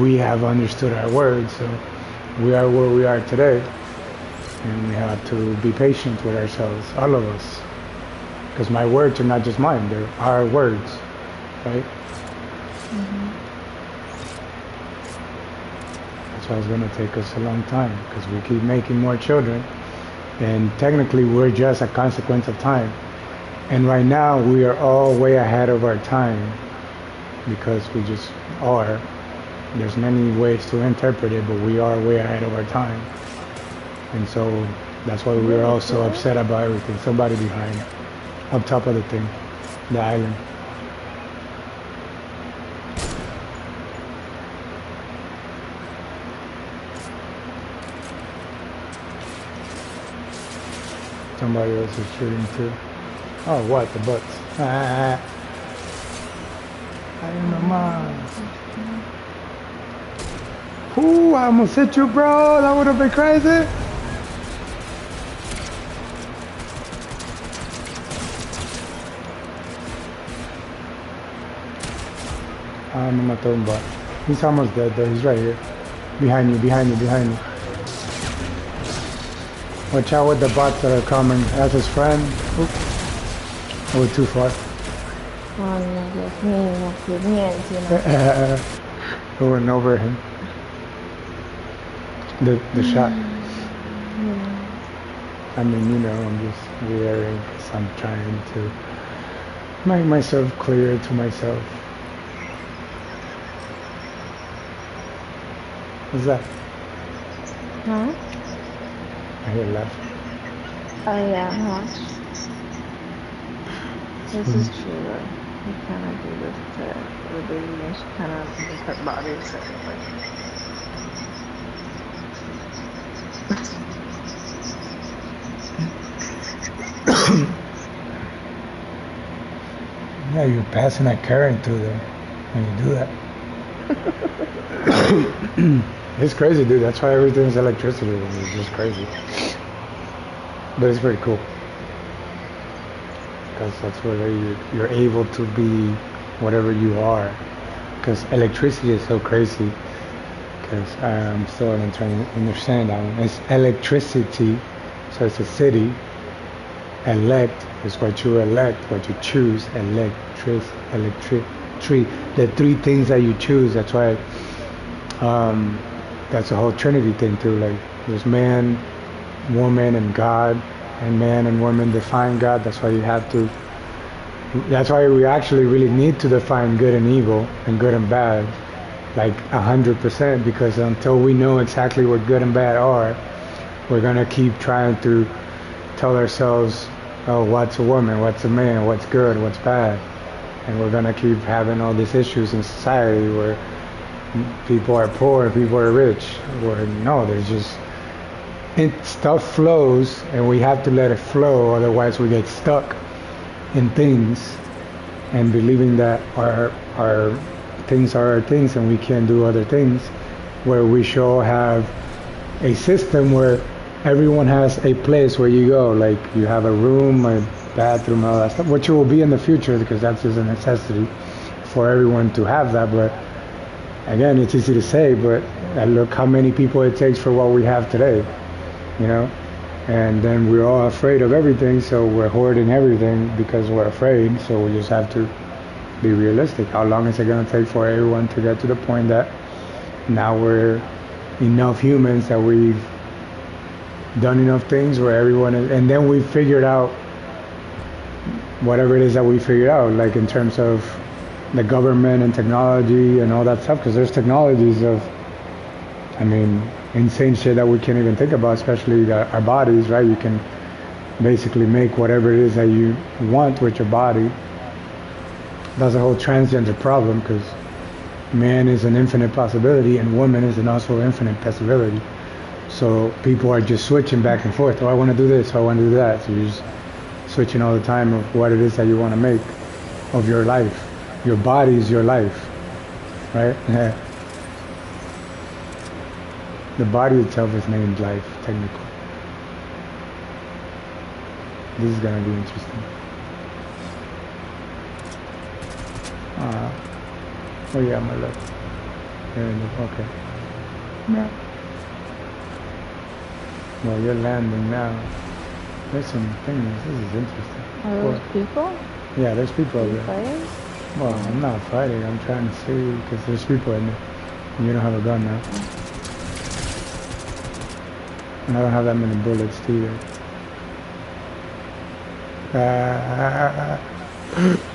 we have understood our words. So we are where we are today, and we have to be patient with ourselves, all of us, because my words are not just mine; they're our words, right? So it's going to take us a long time, because we keep making more children, and technically we're just a consequence of time. And right now we are all way ahead of our time, because we just are. There's many ways to interpret it, but we are way ahead of our time. And so that's why we're all so upset about everything. Somebody behind, up top of the thing, the island. Somebody else is shooting too. Oh, what? The butts. I am the man. Ooh, I almost hit you, bro. That would have been crazy. I'm gonna throw him back. He's almost dead though. He's right here. Behind you, behind you, behind you. Watch out with the bots that are coming. That's his friend. Oop. I went too far. Oh no, Dios mío, qué bien, Going over him. The shot. I mean, I'm just reiterating because I'm trying to make myself clear to myself. What's that? Huh? I hear laughing. Oh yeah, huh? This Hmm. is true though. You cannot do this to the baby and she cannot move her body a certain way. Yeah, you're passing a current through there when you do that. It's crazy, dude. That's why everything's electricity. It's just crazy. But it's pretty cool because that's where you're able to be whatever you are. Because electricity is so crazy. Because I'm still trying to understand that one. It's electricity, so it's a city. Elect is what you elect, what you choose. Electric, the three things that you choose. That's why. That's the whole Trinity thing too. Like there's man, woman, and God, and man and woman define God. That's why you have to. That's why we actually really need to define good and evil and good and bad, like 100%. Because until we know exactly what good and bad are, we're gonna keep trying to tell ourselves, oh, what's a woman, what's a man, what's good, what's bad, and we're gonna keep having all these issues in society where people are poor, people are rich. Where no, there's just stuff flows, and we have to let it flow. Otherwise, we get stuck in things and believing that our things are our things, and we can't do other things. Where we should have a system where everyone has a place where you go, like you have a room, a bathroom, all that stuff, which will be in the future because that's just a necessity for everyone to have that. But again, it's easy to say, but look how many people it takes for what we have today, and then we're all afraid of everything, so we're hoarding everything because we're afraid. So we just have to be realistic. How long is it going to take for everyone to get to the point that now we're enough humans that we've done enough things where everyone is, and then we figured out whatever it is that we figured out, like in terms of the government and technology and all that stuff, because there's technologies of, insane shit that we can't even think about, especially our bodies, right? You can basically make whatever it is that you want with your body. That's a whole transgender problem, because man is an infinite possibility and woman is an also infinite possibility. So people are just switching back and forth. Oh, I want to do this, oh, I want to do that. So you're just switching all the time of what it is that you want to make of your life. Your body is your life, right? Yeah. The body itself is named life, technically. This is gonna be interesting. Oh yeah, my left. There it is. Okay. Yeah. Well, you're landing now. There's some things. This is interesting. Are those people? Yeah, there's people over there. Fighting? Well, I'm not fighting. I'm trying to see because there's people in there. And you don't have a gun now. And I don't have that many bullets either.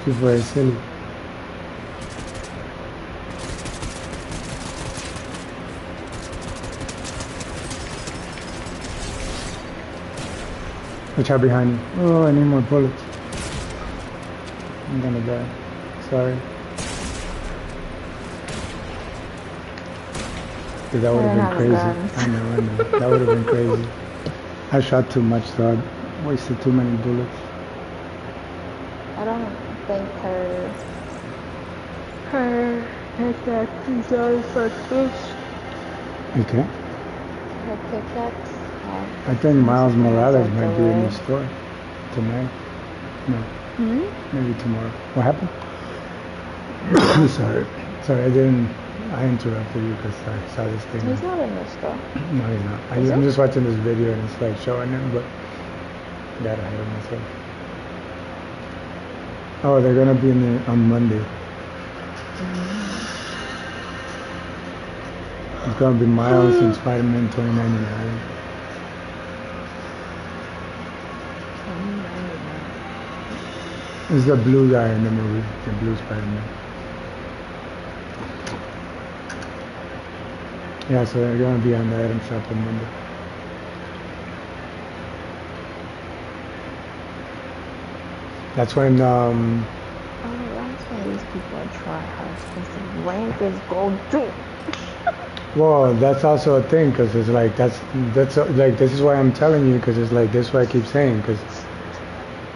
People are silly. Watch out behind you. Oh, I need more bullets. I'm gonna die. Sorry. Dude, that would have been crazy. I know. That would have been crazy. I shot too much, so I wasted too many bullets. I don't think her pickaxe is on effective. Okay. Her pickaxe. I think Miles Morales might be in the store tonight. No. Maybe tomorrow. What happened? Sorry, I interrupted you because I saw this thing. He's not in the store. No, he's not. I'm just watching this video and it's like showing him, but I got ahead of myself. Oh, they're gonna be in there on Monday. It's gonna be Miles and Spider-Man 2099. Is the blue guy in the movie, the blue Spider-Man. Yeah, so they're gonna be on the item shop on Monday. That's when Oh, that's why these people are tryhards, because the rank is gold too. well, that's also a thing because it's like that's like this is why I'm telling you because it's like this is what I keep saying because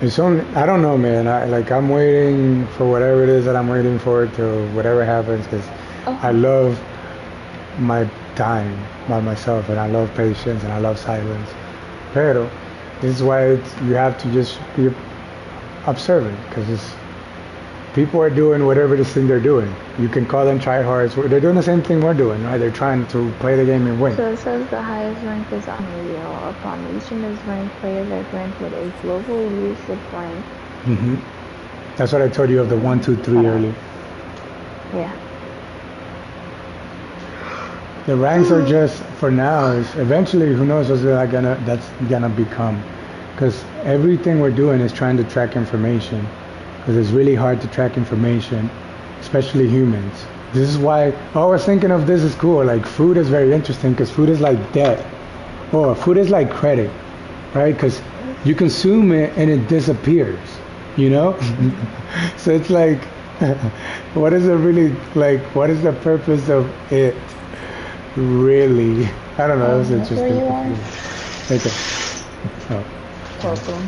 it's only I don't know, man. I'm waiting for whatever it is that I'm waiting for to whatever happens because I Oh, love my time by myself and I love patience and I love silence. Pero this is why you have to just be observant because it's people are doing whatever this thing they're doing. You can call them tryhards. They're doing the same thing we're doing, right? They're trying to play the game and win. so it says the highest rank is unreal. Upon reaching this rank, players are granted a global leadership rank. hmm That's what I told you of the 1, 2, 3 earlier. Yeah. The ranks are just for now. Is eventually, who knows what's that's gonna become? Because everything we're doing is trying to track information. Because it's really hard to track information, especially humans. This is why I was thinking of this is cool. Like food is very interesting because food is like debt. Oh, food is like credit, right? Because you consume it and it disappears. You know, so it's like, what is it really like? What is the purpose of it? Really, I don't know. It's That's where interesting. you are. Okay. Oh. Welcome.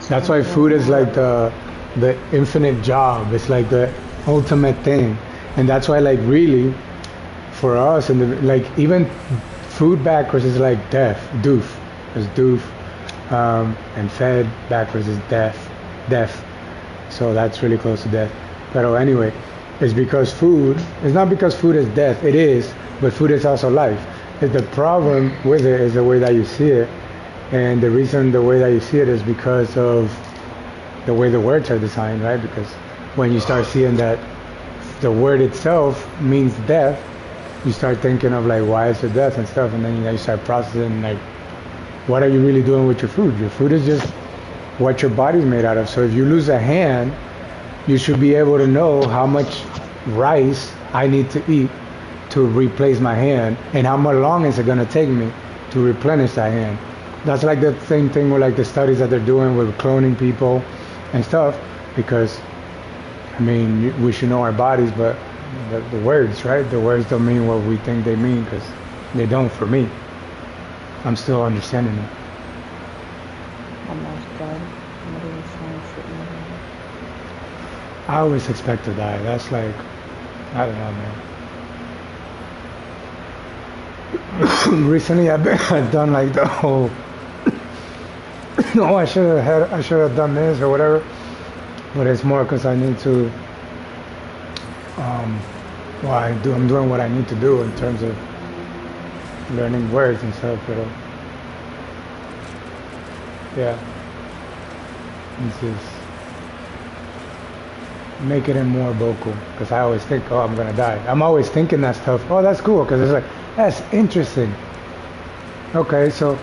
That's why food is like the infinite job. It's like the ultimate thing, and that's why like really, for us and like even food backwards is like death. Doof is doof, and fed backwards is death. So that's really close to death. But anyway, it's because food. It's not because food is death. It is, but food is also life. The problem with it is the way that you see it. And the reason the way that you see it is because of the way the words are designed, right? Because when you start seeing that the word itself means death, you start thinking of like, why is it death and stuff, and then you start processing like, what are you really doing with your food? Your food is just what your body's made out of. So if you lose a hand, you should be able to know how much rice I need to eat to replace my hand, and how much long is it going to take me to replenish that hand. That's like the same thing with like the studies that they're doing with cloning people and stuff, because I mean we should know our bodies, but the words, right? The words don't mean what we think they mean, because they don't for me. I'm still understanding it. Almost dead. Literally saying shit in my head. I always expect to die. That's like, I don't know, man. Recently I've done like the whole no, I should have done this or whatever, but it's more because I need to well I'm doing what I need to do in terms of learning words and stuff, but yeah, it's just make it more vocal, because I always think, oh, I'm gonna die. I'm always thinking that stuff. Oh, that's cool, because it's like, that's interesting. Okay, so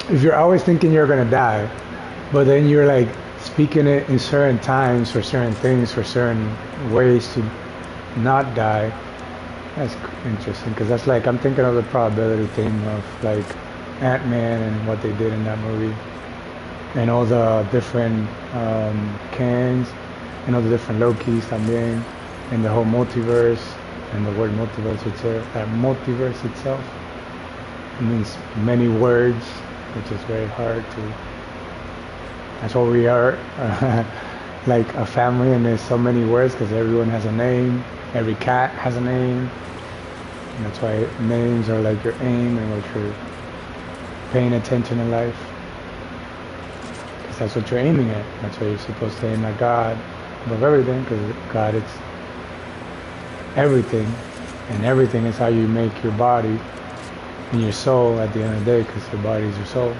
if you're always thinking you're gonna die, but then you're like speaking it in certain times for certain things, for certain ways to not die, that's interesting, because that's like, I'm thinking of the probability thing of like Ant-Man and what they did in that movie, and all the different cans, and all the different Lokis también, and the whole multiverse, and the word multiverse itself, that multiverse itself, it means many words, which is very hard to, that's what we are, like a family, and there's so many words, because everyone has a name, every cat has a name, and that's why names are like your aim and what you're paying attention in life, because that's what you're aiming at. That's why you're supposed to aim at God above everything, because God is everything, and everything is how you make your body and your soul at the end of the day, because your body is your soul.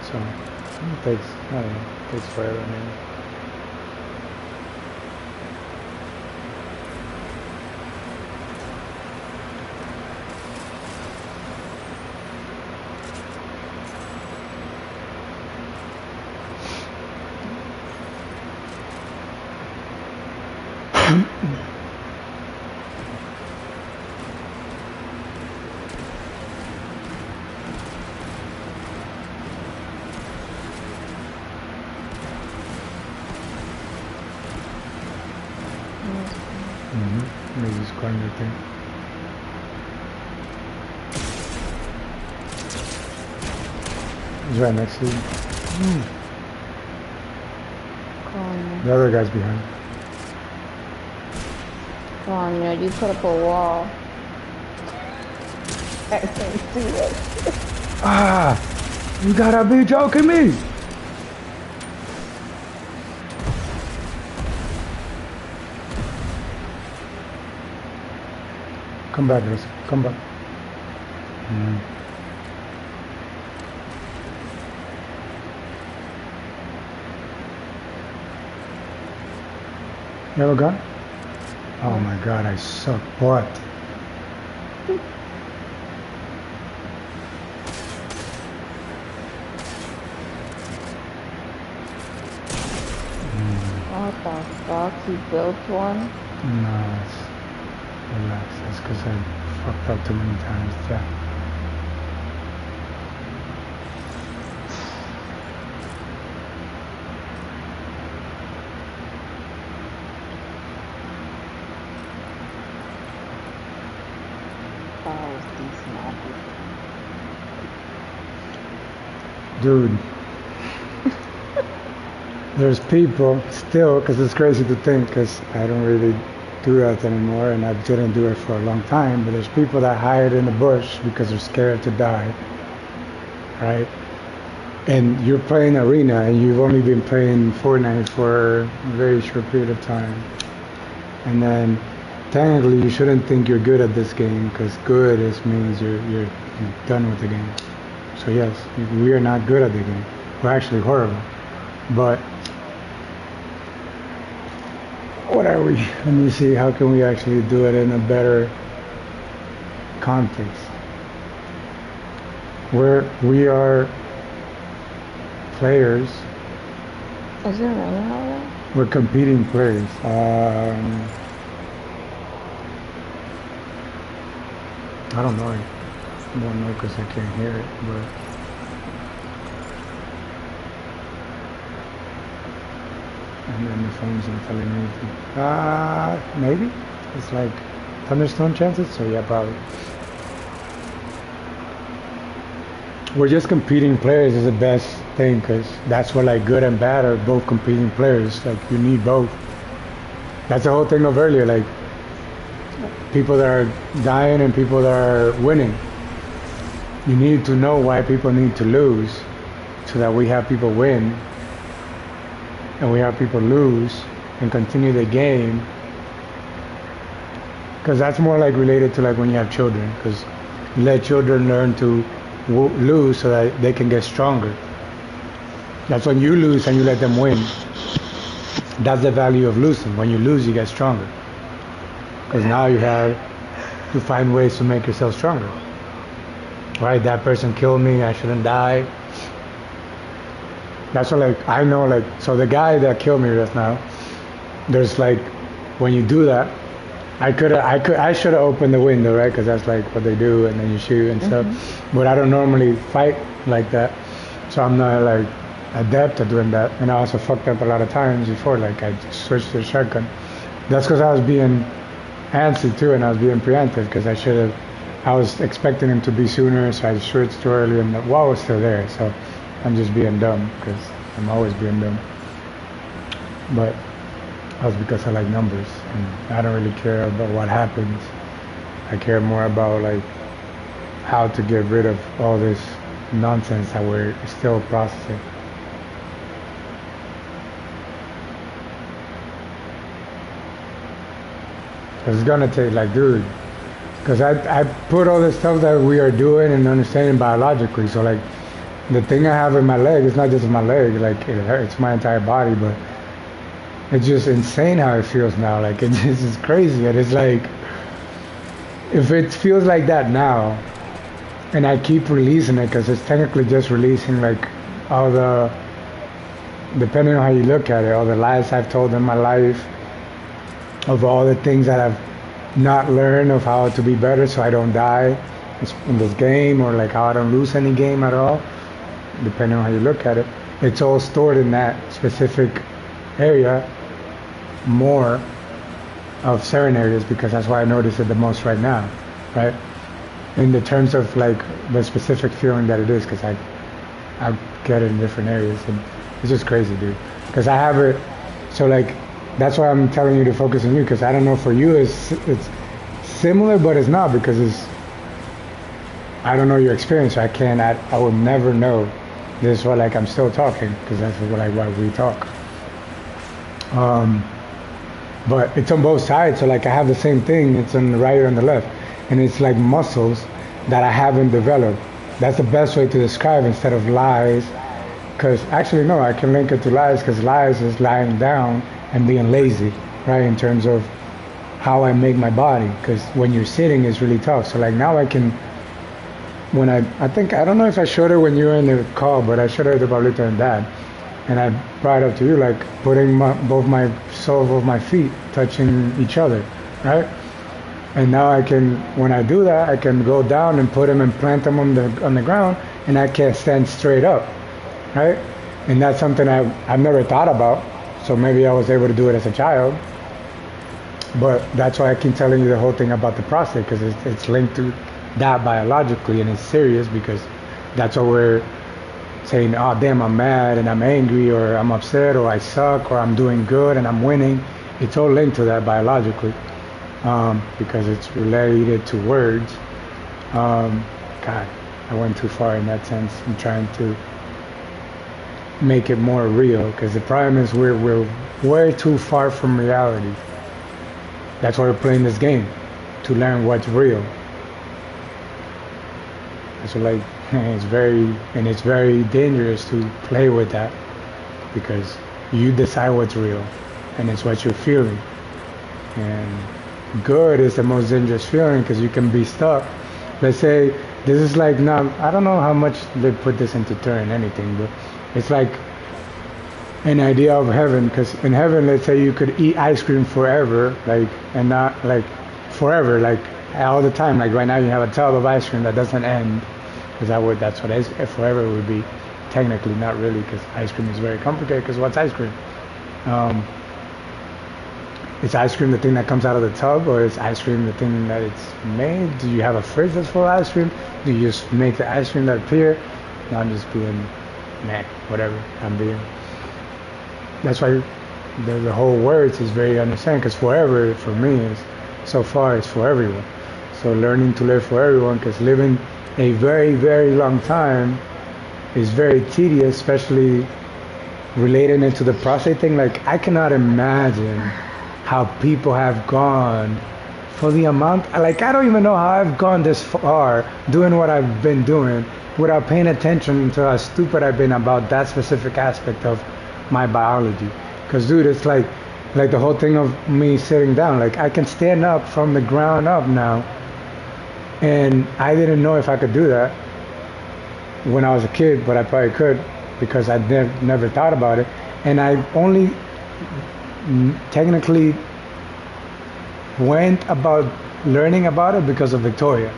So it takes, I don't know, it takes forever, man. Maybe it's going to think. He's right next to you. The other guy's behind. Come on, man, you put up a wall. I can't see it. Ah! You gotta be joking me! Come back, Chris. Come back. You have a gun? Oh my god, I suck butt. What the fuck? He built one? No, relax. That's because I fucked up too many times. Yeah. Dude, there's people still, because it's crazy to think, because I don't really do that anymore, and I didn't do it for a long time, but there's people that hide in the bush because they're scared to die, right? And you're playing Arena, and you've only been playing Fortnite for a very short period of time. And then, technically, you shouldn't think you're good at this game, because good means you're done with the game. So yes, we are not good at the game. We're actually horrible. But what are we? Let me see, how can we actually do it in a better context? We are players. Is it raining out there? We're competing players. I don't know. I don't know because I can't hear it, but and then the phone's not telling me anything. Maybe it's like thunderstorm chances. So yeah, probably. We're just competing players is the best thing, because that's what like good and bad are both competing players. Like you need both. That's the whole thing of earlier. Like people that are dying and people that are winning. You need to know why people need to lose, so that we have people win and we have people lose and continue the game. Because that's more like related to like when you have children, because you let children learn to lose so that they can get stronger. That's when you lose and you let them win. That's the value of losing. When you lose, you get stronger, because now you have to find ways to make yourself stronger. Right, that person killed me, I shouldn't die. That's what like I know, like, so the guy that killed me just now, there's like, when you do that, I should have opened the window, right, because that's like what they do, and then you shoot and stuff. But I don't normally fight like that, so I'm not like adept at doing that. And I also fucked up a lot of times before, like I switched to a shotgun. That's because I was being antsy too, and I was being preemptive, because I was expecting him to be sooner, so I switched too early, and the wall was still there. So I'm just being dumb, because I'm always being dumb. But that's because I like numbers, and I don't really care about what happens. I care more about like how to get rid of all this nonsense that we're still processing. It's gonna take, like, dude, because I put all the stuff that we are doing and understanding biologically. So like the thing I have in my leg, it's not just my leg, like it hurts my entire body, but it's just insane how it feels now. Like it's just crazy. And it's like, if it feels like that now, and I keep releasing it, because it's technically just releasing like all the, depending on how you look at it, all the lies I've told in my life, of all the things that I've not learned of how to be better so I don't die in this game, or like how I don't lose any game at all, depending on how you look at it. It's all stored in that specific area, more of certain areas, because that's why I notice it the most right now, right? In the terms of like the specific feeling that it is, because I get it in different areas, and it's just crazy, dude. Because I have it, so like that's why I'm telling you to focus on you, because I don't know, for you it's similar, but it's not, because it's, I don't know your experience, so I will never know. This is why like I'm still talking, because that's like why we talk. But it's on both sides, so like I have the same thing. It's on the right and the left, and it's like muscles that I haven't developed. That's the best way to describe, instead of lies. Because actually no, I can link it to lies, because lies is lying down and being lazy, right? In terms of how I make my body, because when you're sitting it's really tough. So like now I can, when I think, I don't know if I showed it when you were in the call, but I showed it to Pablito and Dad, and I brought it up to you, like putting both my soles of my feet touching each other, right? And now I can, when I do that, I can go down and put them and plant them on the ground, and I can stand straight up, right? And that's something I've never thought about. So maybe I was able to do it as a child, but that's why I keep telling you the whole thing about the prostate, because it's linked to that biologically, and it's serious, because that's what we're saying. Oh damn, I'm mad and I'm angry, or I'm upset, or I suck, or I'm doing good and I'm winning. It's all linked to that biologically, because it's related to words. God, I went too far in that sense. I'm trying to make it more real, because the problem is we're way too far from reality. That's why we're playing this game, to learn what's real. So like, it's very dangerous to play with that, because you decide what's real, and it's what you're feeling. And good is the most dangerous feeling, because you can be stuck. Let's say this is like, now I don't know how much they put this into turn anything, but it's like an idea of heaven, because in heaven, let's say you could eat ice cream forever, like, and not like forever, like all the time. Like right now you have a tub of ice cream that doesn't end, because that's what forever would be. Technically not really, because ice cream is very complicated, because what's ice cream? Is ice cream the thing that comes out of the tub, or is ice cream the thing that it's made? Do you have a fridge that's full of ice cream? Do you just make the ice cream that appear? No, I'm just being, whatever I'm being. That's why the whole words is very understanding, because forever for me is, so far, is for everyone. So learning to live for everyone, because living a very, very long time is very tedious, especially relating it to the prostate thing. Like, I cannot imagine how people have gone for the amount, like, I don't even know how I've gone this far doing what I've been doing without paying attention to how stupid I've been about that specific aspect of my biology. Because dude, it's like the whole thing of me sitting down, like I can stand up from the ground up now, and I didn't know if I could do that when I was a kid, but I probably could, because I never thought about it. And I only technically went about learning about it because of Victoria.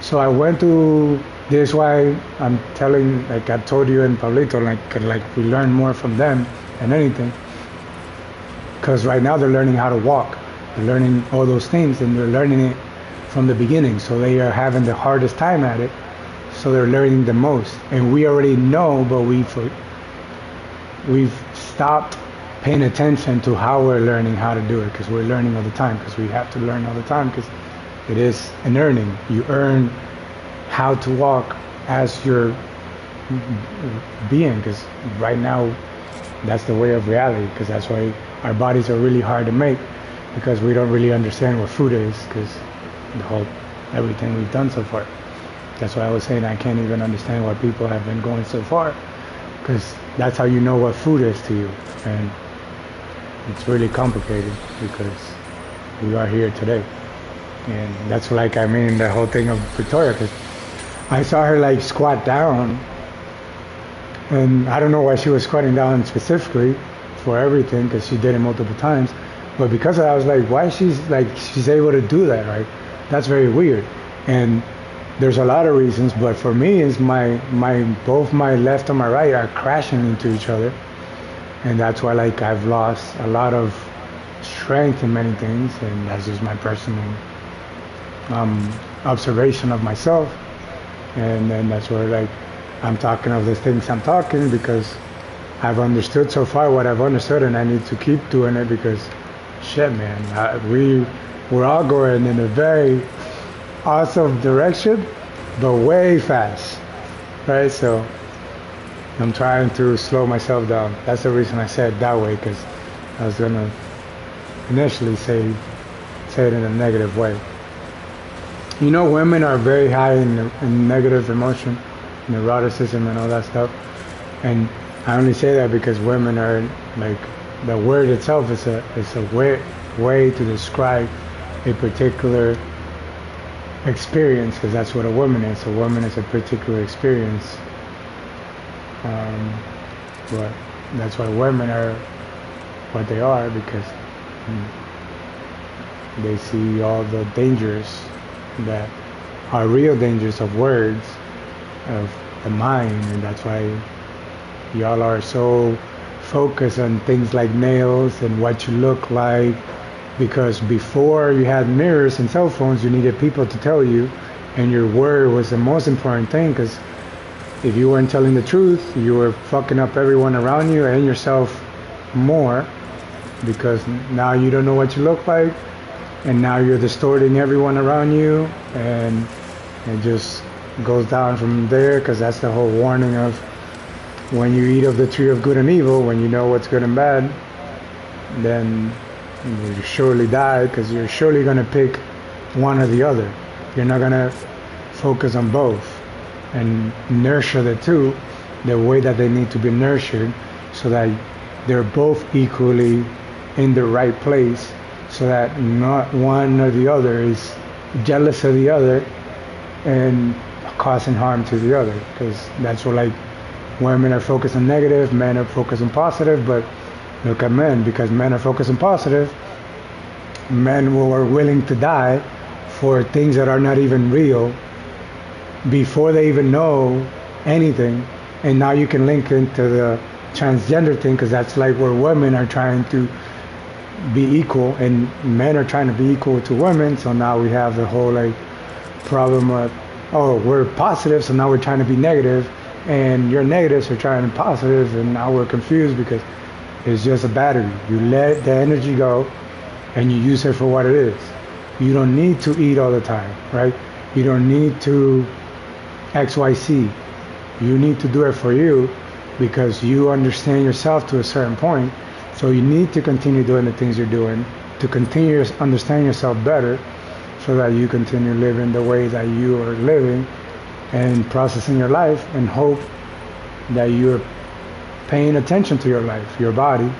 So I went to, this is why I'm telling, like I told you and Pablito, like we learn more from them than anything, because right now they're learning how to walk, they're learning all those things, and they're learning it from the beginning, so they are having the hardest time at it, so they're learning the most. And we already know, but we've stopped paying attention to how we're learning how to do it, because we're learning all the time, because we have to learn all the time, because it is an earning. You earn how to walk as you're being, because right now that's the way of reality, because that's why our bodies are really hard to make, because we don't really understand what food is, because the whole everything we've done so far. That's why I was saying I can't even understand why people have been going so far, because that's how you know what food is to you. And it's really complicated, because we are here today. And that's like, I mean, the whole thing of Victoria, because I saw her like squat down, and I don't know why she was squatting down specifically for everything, because she did it multiple times, But because of that, I was like, why she's able to do that, right? That's very weird. And there's a lot of reasons, but for me, is my both my left and my right are crashing into each other, and that's why like I've lost a lot of strength in many things, and that's just my personal observation of myself. And then that's where like I'm talking of the things I'm talking because I've understood so far what I've understood, and I need to keep doing it because shit, man, we're all going in a very awesome direction, but way fast, right? So I'm trying to slow myself down. That's the reason I said it that way, because I was gonna initially say it in a negative way. You know, women are very high in negative emotion, neuroticism, and all that stuff. And I only say that because women are like, the word itself is a way to describe a particular experience, because that's what a woman is. A woman is a particular experience. But that's why women are what they are, because they see all the dangers that are real dangers of words, of the mind, and that's why y'all are so focused on things like nails and what you look like, because before you had mirrors and cell phones, you needed people to tell you, and your word was the most important thing, because if you weren't telling the truth, you were fucking up everyone around you and yourself more, because now you don't know what you look like, and now you're distorting everyone around you, and it just goes down from there, because that's the whole warning of when you eat of the tree of good and evil, when you know what's good and bad, then you surely die, because you're surely going to pick one or the other. You're not going to focus on both and nurture the two the way that they need to be nurtured, so that they're both equally in the right place, so that not one or the other is jealous of the other and causing harm to the other. Because that's what, like, women are focused on negative, men are focused on positive. But look at men, because men are focused on positive, men who are willing to die for things that are not even real before they even know anything. And now you can link into the transgender thing, because that's like where women are trying to be equal and men are trying to be equal to women. So now we have the whole like problem of, oh, we're positive, so now we're trying to be negative, and you're negative, so you're trying to be positive, and now we're confused because it's just a battery. You let the energy go and you use it for what it is. You don't need to eat all the time, right? You don't need to XYZ. You need to do it for you, because you understand yourself to a certain point. So you need to continue doing the things you're doing to continue to understand yourself better, so that you continue living the way that you are living and processing your life, and hope that you're paying attention to your life, your body,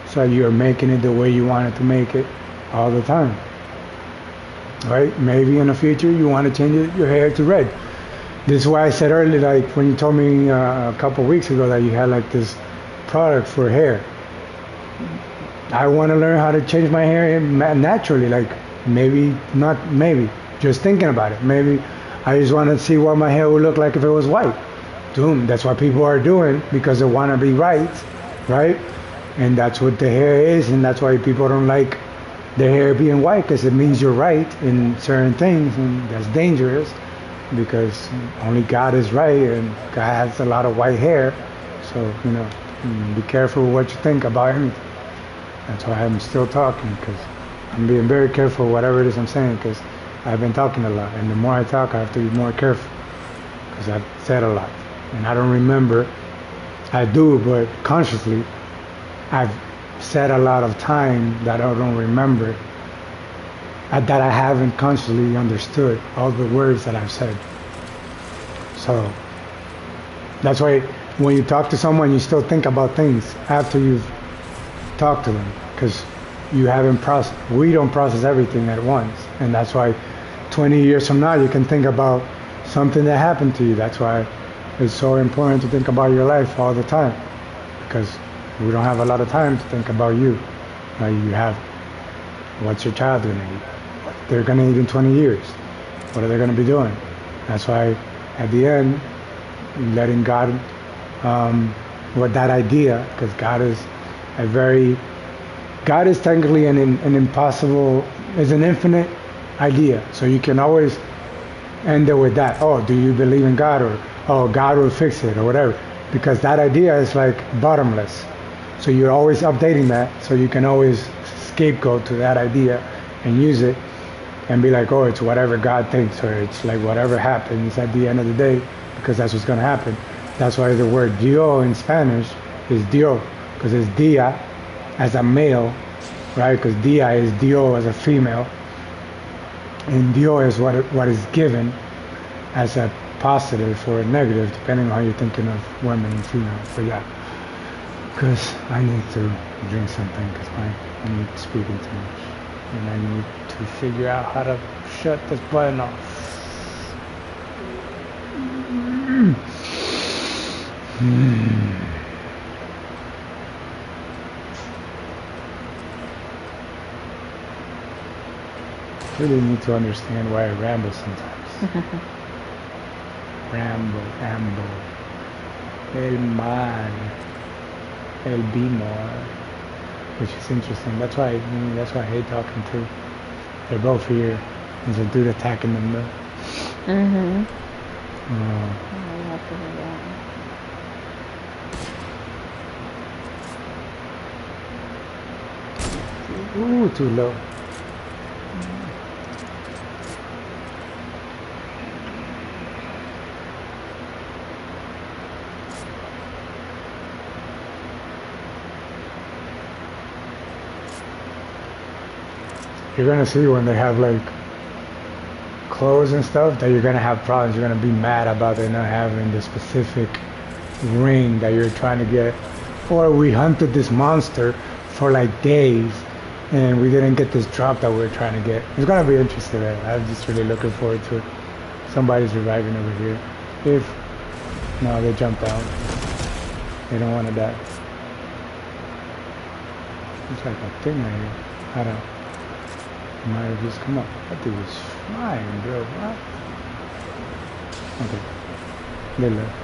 so that you're making it the way you wanted to make it all the time. Right? Maybe in the future you want to change your hair to red. This is why I said earlier, like when you told me a couple of weeks ago that you had like this product for hair. I want to learn how to change my hair naturally, like maybe, not maybe, just thinking about it. Maybe I just want to see what my hair would look like if it was white. Boom, that's what people are doing, because they want to be right? And that's what the hair is, and that's why people don't like the hair being white, because it means you're right in certain things, and that's dangerous, because only God is right, and God has a lot of white hair. So, be careful what you think about anything. That's why I'm still talking, because I'm being very careful whatever it is I'm saying, because I've been talking a lot, and the more I talk, I have to be more careful, because I've said a lot, and I don't remember. I do, but consciously, I've said a lot of time that I don't remember, that I haven't consciously understood all the words that I've said. So that's why when you talk to someone, you still think about things after you've talked to them, because you haven't processed. We don't process everything at once, and that's why 20 years from now you can think about something that happened to you. That's why it's so important to think about your life all the time, because we don't have a lot of time to think about you. You have What's your child going to eat? What they're going to eat in 20 years? What are they going to be doing? That's why at the end, letting God, with that idea, because God is technically an impossible, is an infinite idea. So you can always end it with that. Oh, do you believe in God? Or, oh, God will fix it or whatever. Because that idea is like bottomless. So you're always updating that. So you can always scapegoat to that idea and use it and be like, oh, it's whatever God thinks, or it's like whatever happens at the end of the day, because that's what's going to happen. That's why the word Dios in Spanish is Dios, because it's dia as a male, right? Because dia is Dios as a female, and Dios is what is given as a positive or a negative, depending on how you're thinking of women and female. But yeah, because I need to drink something, because I'm speaking too much. And I need to figure out how to shut this button off. Really need to understand why I ramble sometimes. Ramble. El mal. El bimor. Which is interesting. That's why I hate talking to. They're both here. There's a dude attacking them though. Mm-hmm. I have to hear that. Ooh, too low. You're gonna see when they have like clothes and stuff that you're gonna have problems. You're gonna be mad about it not having the specific ring that you're trying to get. Or we hunted this monster for like days and we didn't get this drop that we were trying to get. It's gonna be interesting, man. I'm just really looking forward to it. Somebody's reviving over here. No, they jumped down. They don't want to die. It's like a thing right here. I don't know. Might have just come up. That thing was flying, bro. What? Okay. They left.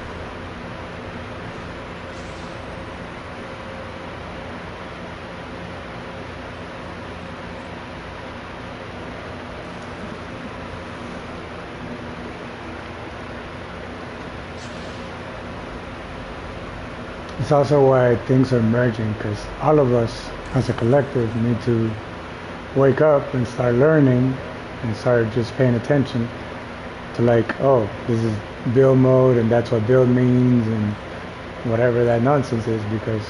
It's also why things are merging, because all of us as a collective need to wake up and start learning and start just paying attention to like, oh, this is build mode and that's what build means and whatever that nonsense is, because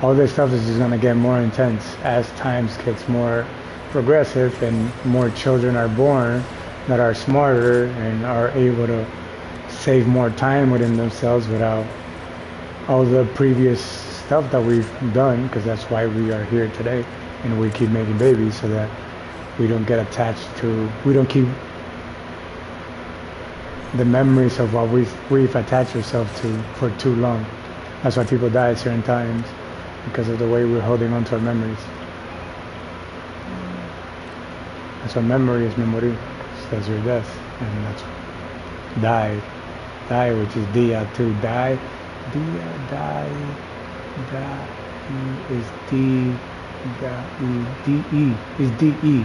all this stuff is just going to get more intense as times gets more progressive and more children are born that are smarter and are able to save more time within themselves without all the previous stuff that we've done, because that's why we are here today. And we keep making babies so that we don't get attached to, we don't keep the memories of what we've attached ourselves to for too long. That's why people die at certain times, because of the way we're holding on to our memories. That's why memory is memory, that's your death, and that's die, which is dia too, die, is D. D-E is D-E.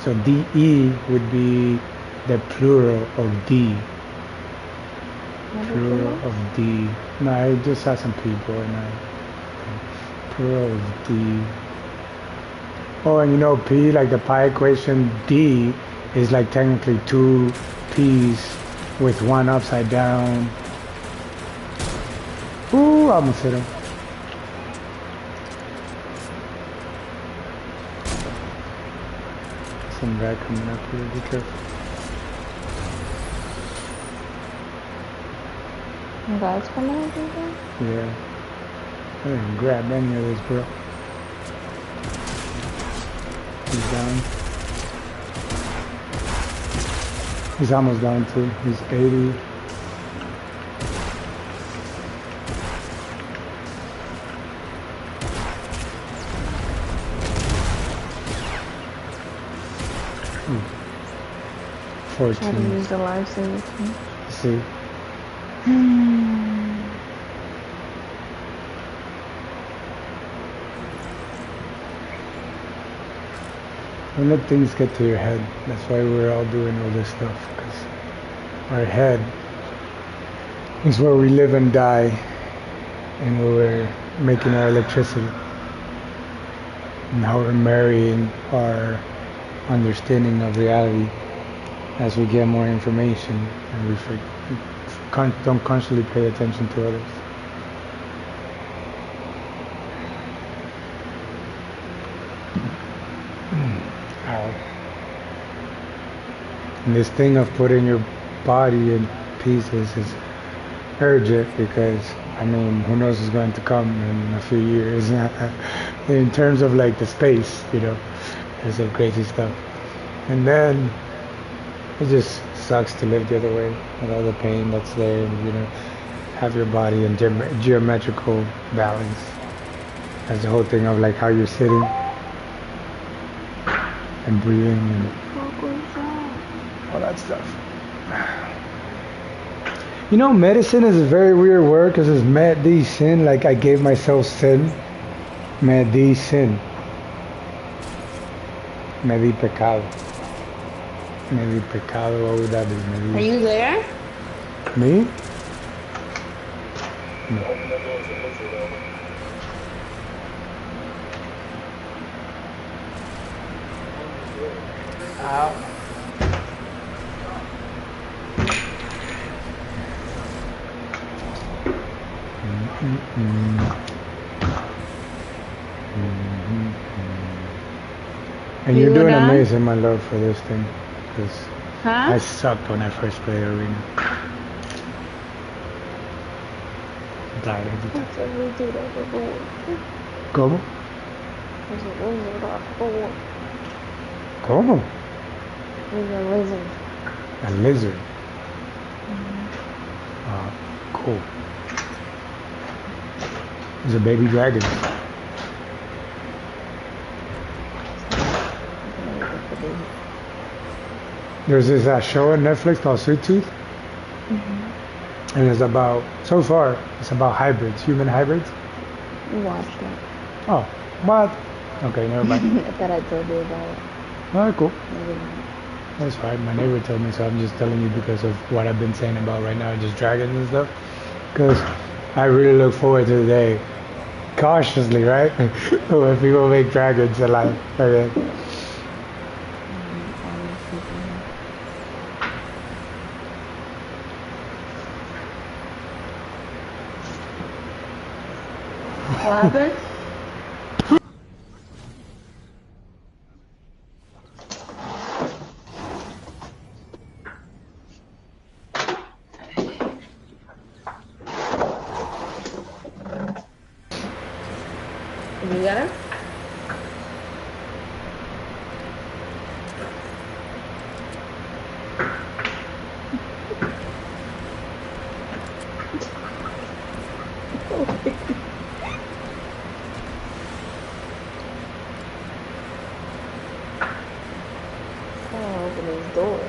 So D-E would be the plural of D. Plural of D. No, I just saw some people and plural of D. Oh, and you know P, like the pi equation, D is like technically two P's with one upside down. Ooh, I almost hit him. Some guy coming up here, be careful. Guys coming up here? Yeah. I didn't grab any of this, bro. He's down. He's almost down too. He's 80. Try to 14. use the lifesaver. See? Don't let things get to your head. That's why we're all doing all this stuff. Because our head is where we live and die, and where we're making our electricity, and how we're marrying our understanding of reality as we get more information, and we don't constantly pay attention to others. And this thing of putting your body in pieces is urgent because, I mean, who knows what's going to come in a few years. In terms of like the space, you know, there's some crazy stuff. And then it just sucks to live the other way with all the pain that's there, and, you know, have your body in geometrical balance. That's the whole thing of like how you're sitting and breathing and all that stuff. You know, medicine is a very weird word because it's medicine, like I gave myself sin. Medicine. Medipecado. Medipecado, what would that be? Are you there? Me? No. Ow. And you're doing amazing, my love, for this thing. Because I sucked when I first played Arena. Died every time. ¿Cómo? ¿Cómo? He's a lizard. A lizard? Cool. He's a baby dragon. There's this show on Netflix called Sweet Tooth. And it's about, so far, it's about hybrids, human hybrids. You watched it. Oh, what? Okay, never mind. I thought I told you about it. Alright, cool. Maybe not. That's fine. My neighbor told me, so I'm just telling you because of what I've been saying about right now, just dragons and stuff. Because I really look forward to the day, cautiously, right? When people make dragons alive. Okay. What happened? You got it? Oh, open his door.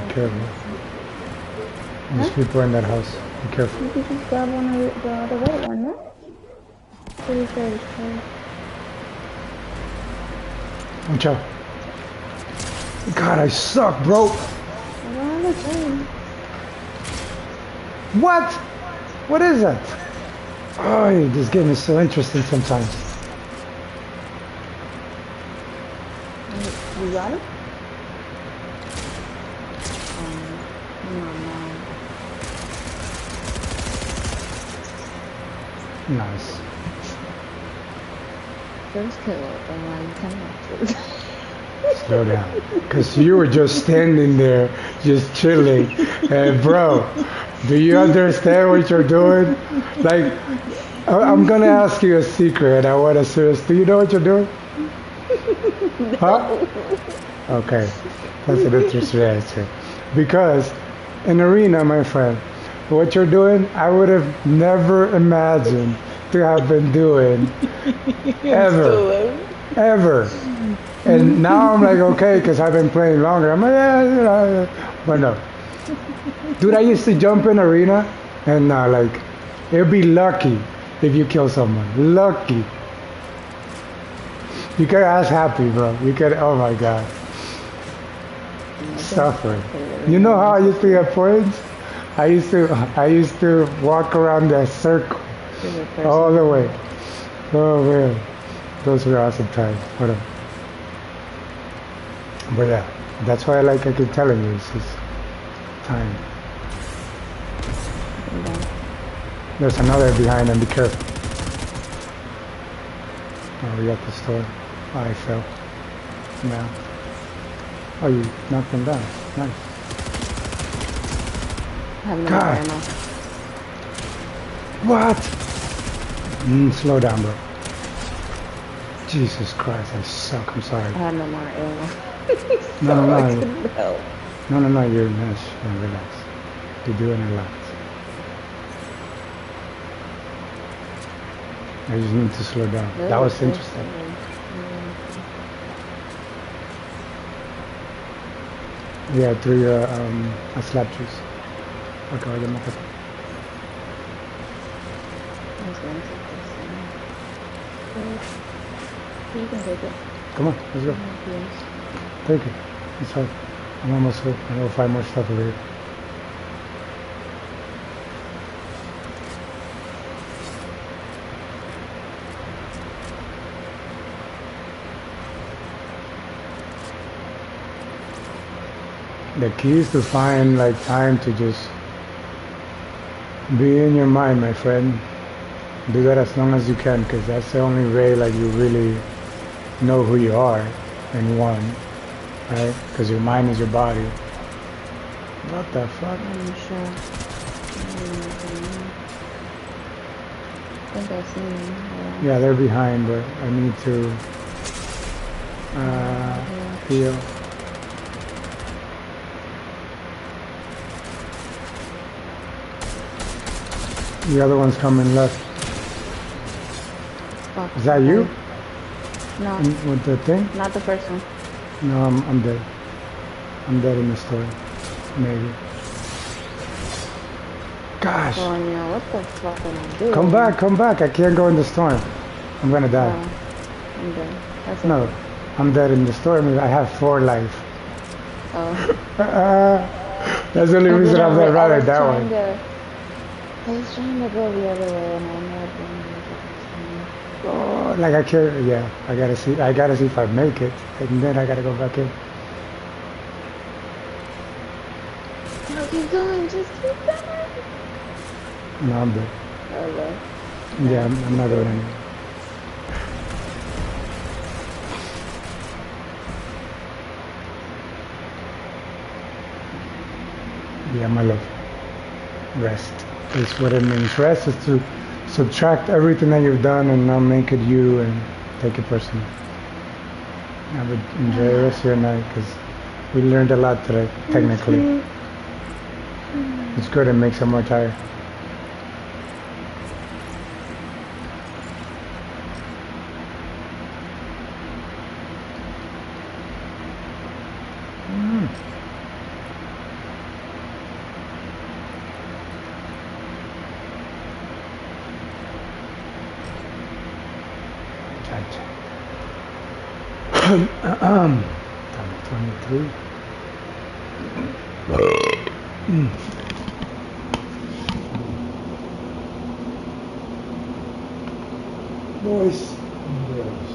Be careful. There's people in that house. Be careful. You could just grab one of the red one, no? Pretty sure it's closed. Watch out. God, I suck, bro. Around the thing. What? What is that? Oh, this game is so interesting sometimes. You got it? Nice. first kill and like 10 matches. Slow down. Because you were just standing there, just chilling. And bro, do you understand what you're doing? Like, I'm going to ask you a secret. I want to serious. Do you know what you're doing? Huh? Okay. That's an interesting answer. Because in arena, my friend, what you're doing, I would have never imagined to have been doing ever. Ever. And now I'm like, okay, because I've been playing longer. I'm like, yeah, you know, but no. Dude, I used to jump in arena and like, it'd be lucky if you kill someone. Lucky. You get ass happy, bro. You get, oh my God. Suffering. You know how I used to get points? I used to walk around that circle all the way. Oh man. Those were awesome times. Whatever. But yeah, that's why I keep telling you, it's just time. There's another behind him, be careful. Oh, we got the store. Oh, I fell. Yeah. Oh, you knocked him down. Nice. God. What? Slow down, bro. Jesus Christ, I suck. I'm sorry. I have no more ammo. No, you're nice. Relax. You're doing a lot. I just need to slow down. That was interesting. Yeah, through your slap juice. Okay, I'll get my cup. You can take it. Come on, let's go. Take it. It's hard. I'm almost full. I will find more stuff over here. The key is to find time to just be in your mind, my friend. Do that as long as you can, because that's the only way you really know who you are and one, right? Because your mind is your body. What the fuck? I'm sure. I think I see them. Yeah, they're behind, but I need to heal. The other one's coming left. Fuck. Is that you? No. With the thing? Not the first one. No, I'm dead. I'm dead in the story. Maybe. Gosh. Oh, no, what the fuck am I doing? Come back. I can't go in the storm. I'm gonna die. Oh, I'm dead. That's No, okay. I'm dead in the storm. I have 4 life. Oh. That's the only reason I'm not rather that one. I was trying to go the other way and I'm not going Oh, I can't. Yeah, I gotta see if I make it, and then I gotta go back in. No, keep going, just keep going. No, I'm dead. Okay. Yeah, I'm not doing anything. Yeah, my love. Rest is what it means. Rest is to subtract everything that you've done and not make it you and take it personal. I would enjoy the rest of your night because we learned a lot today, technically. It's good, it makes it more tired. Time 23. Boys and girls.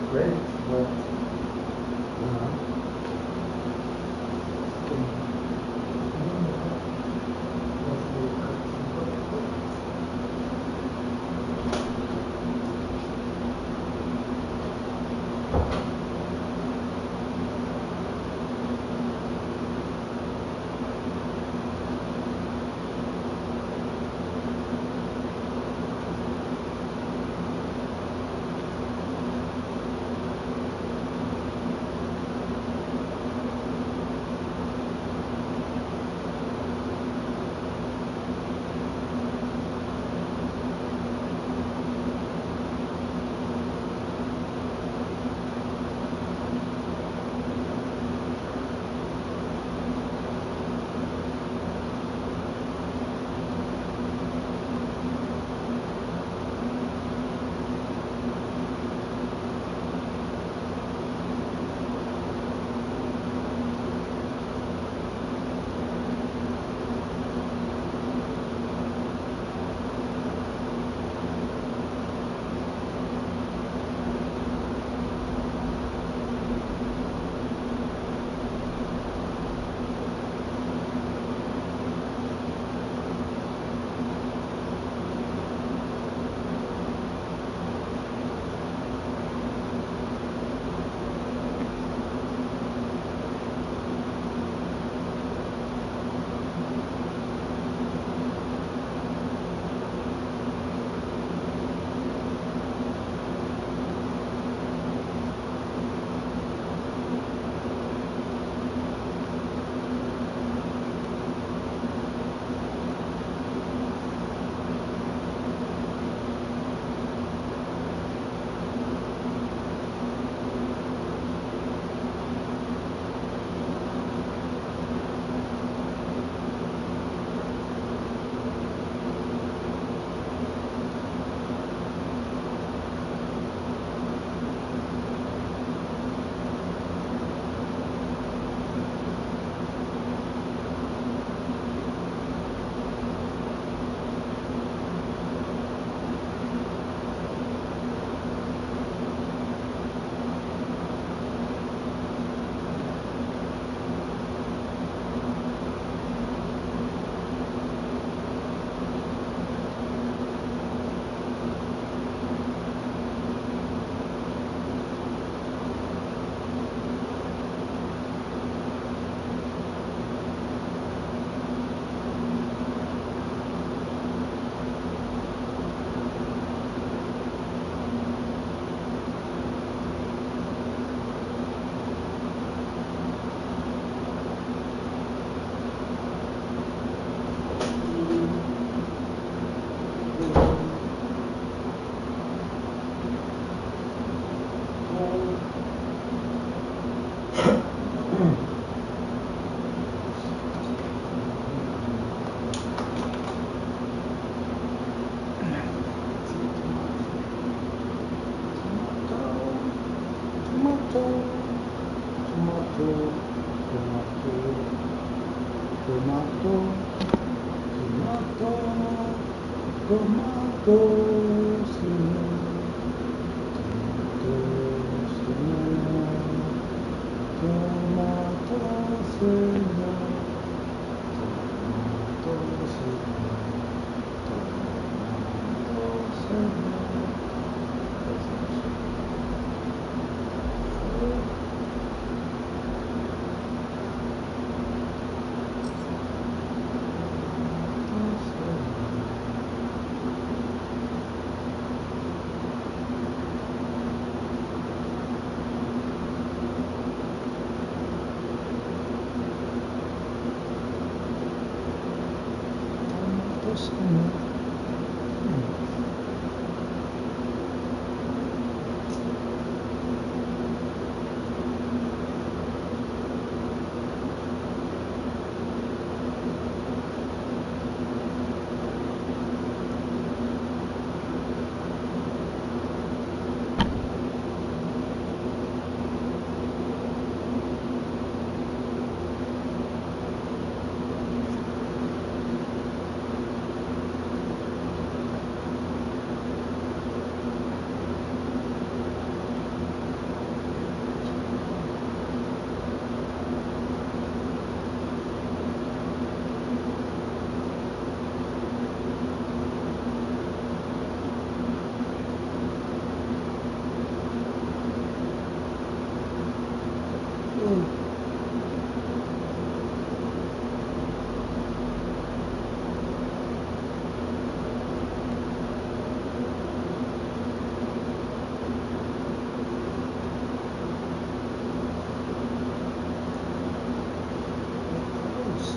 great, but you know,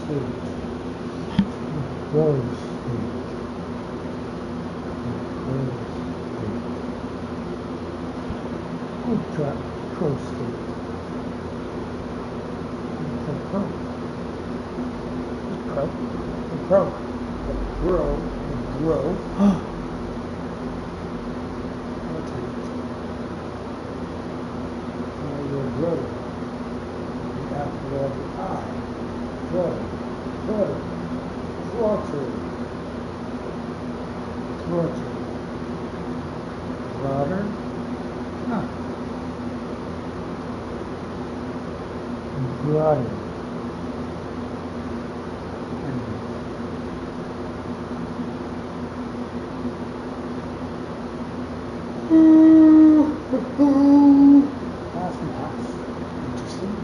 state. Rose state. Rose state. Pro state. The pro. The pro. The pro. The grow. The grow. Grow. The apple of the eye. Grow. Grow. Water. Water. Water. Huh. Water. Half and half. Interesting.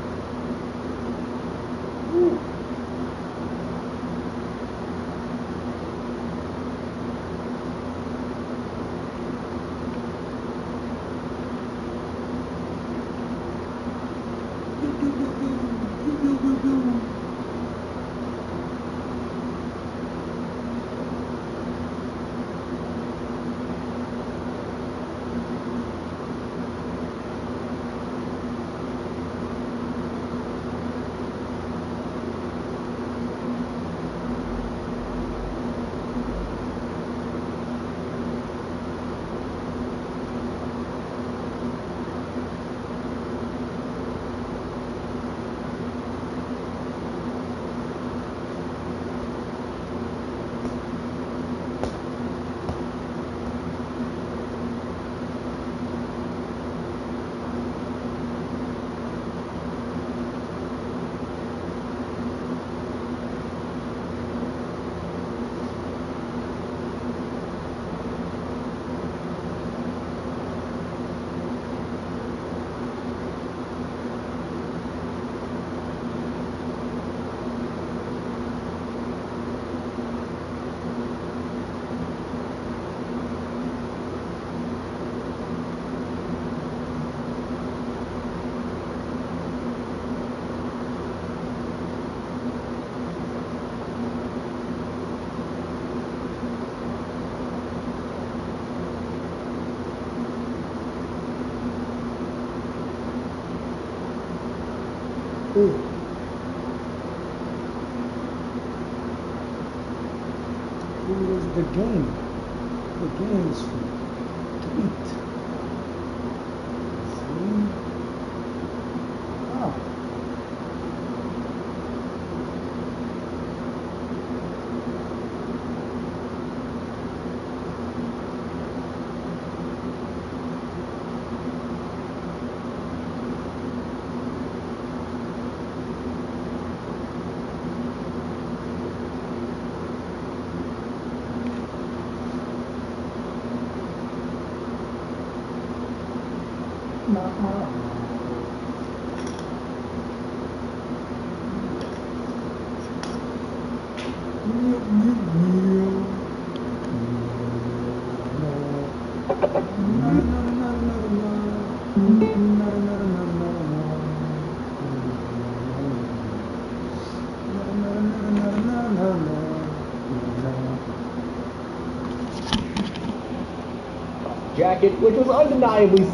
Who is the game? The game is to eat. See? Ah. Jacket, which was undeniably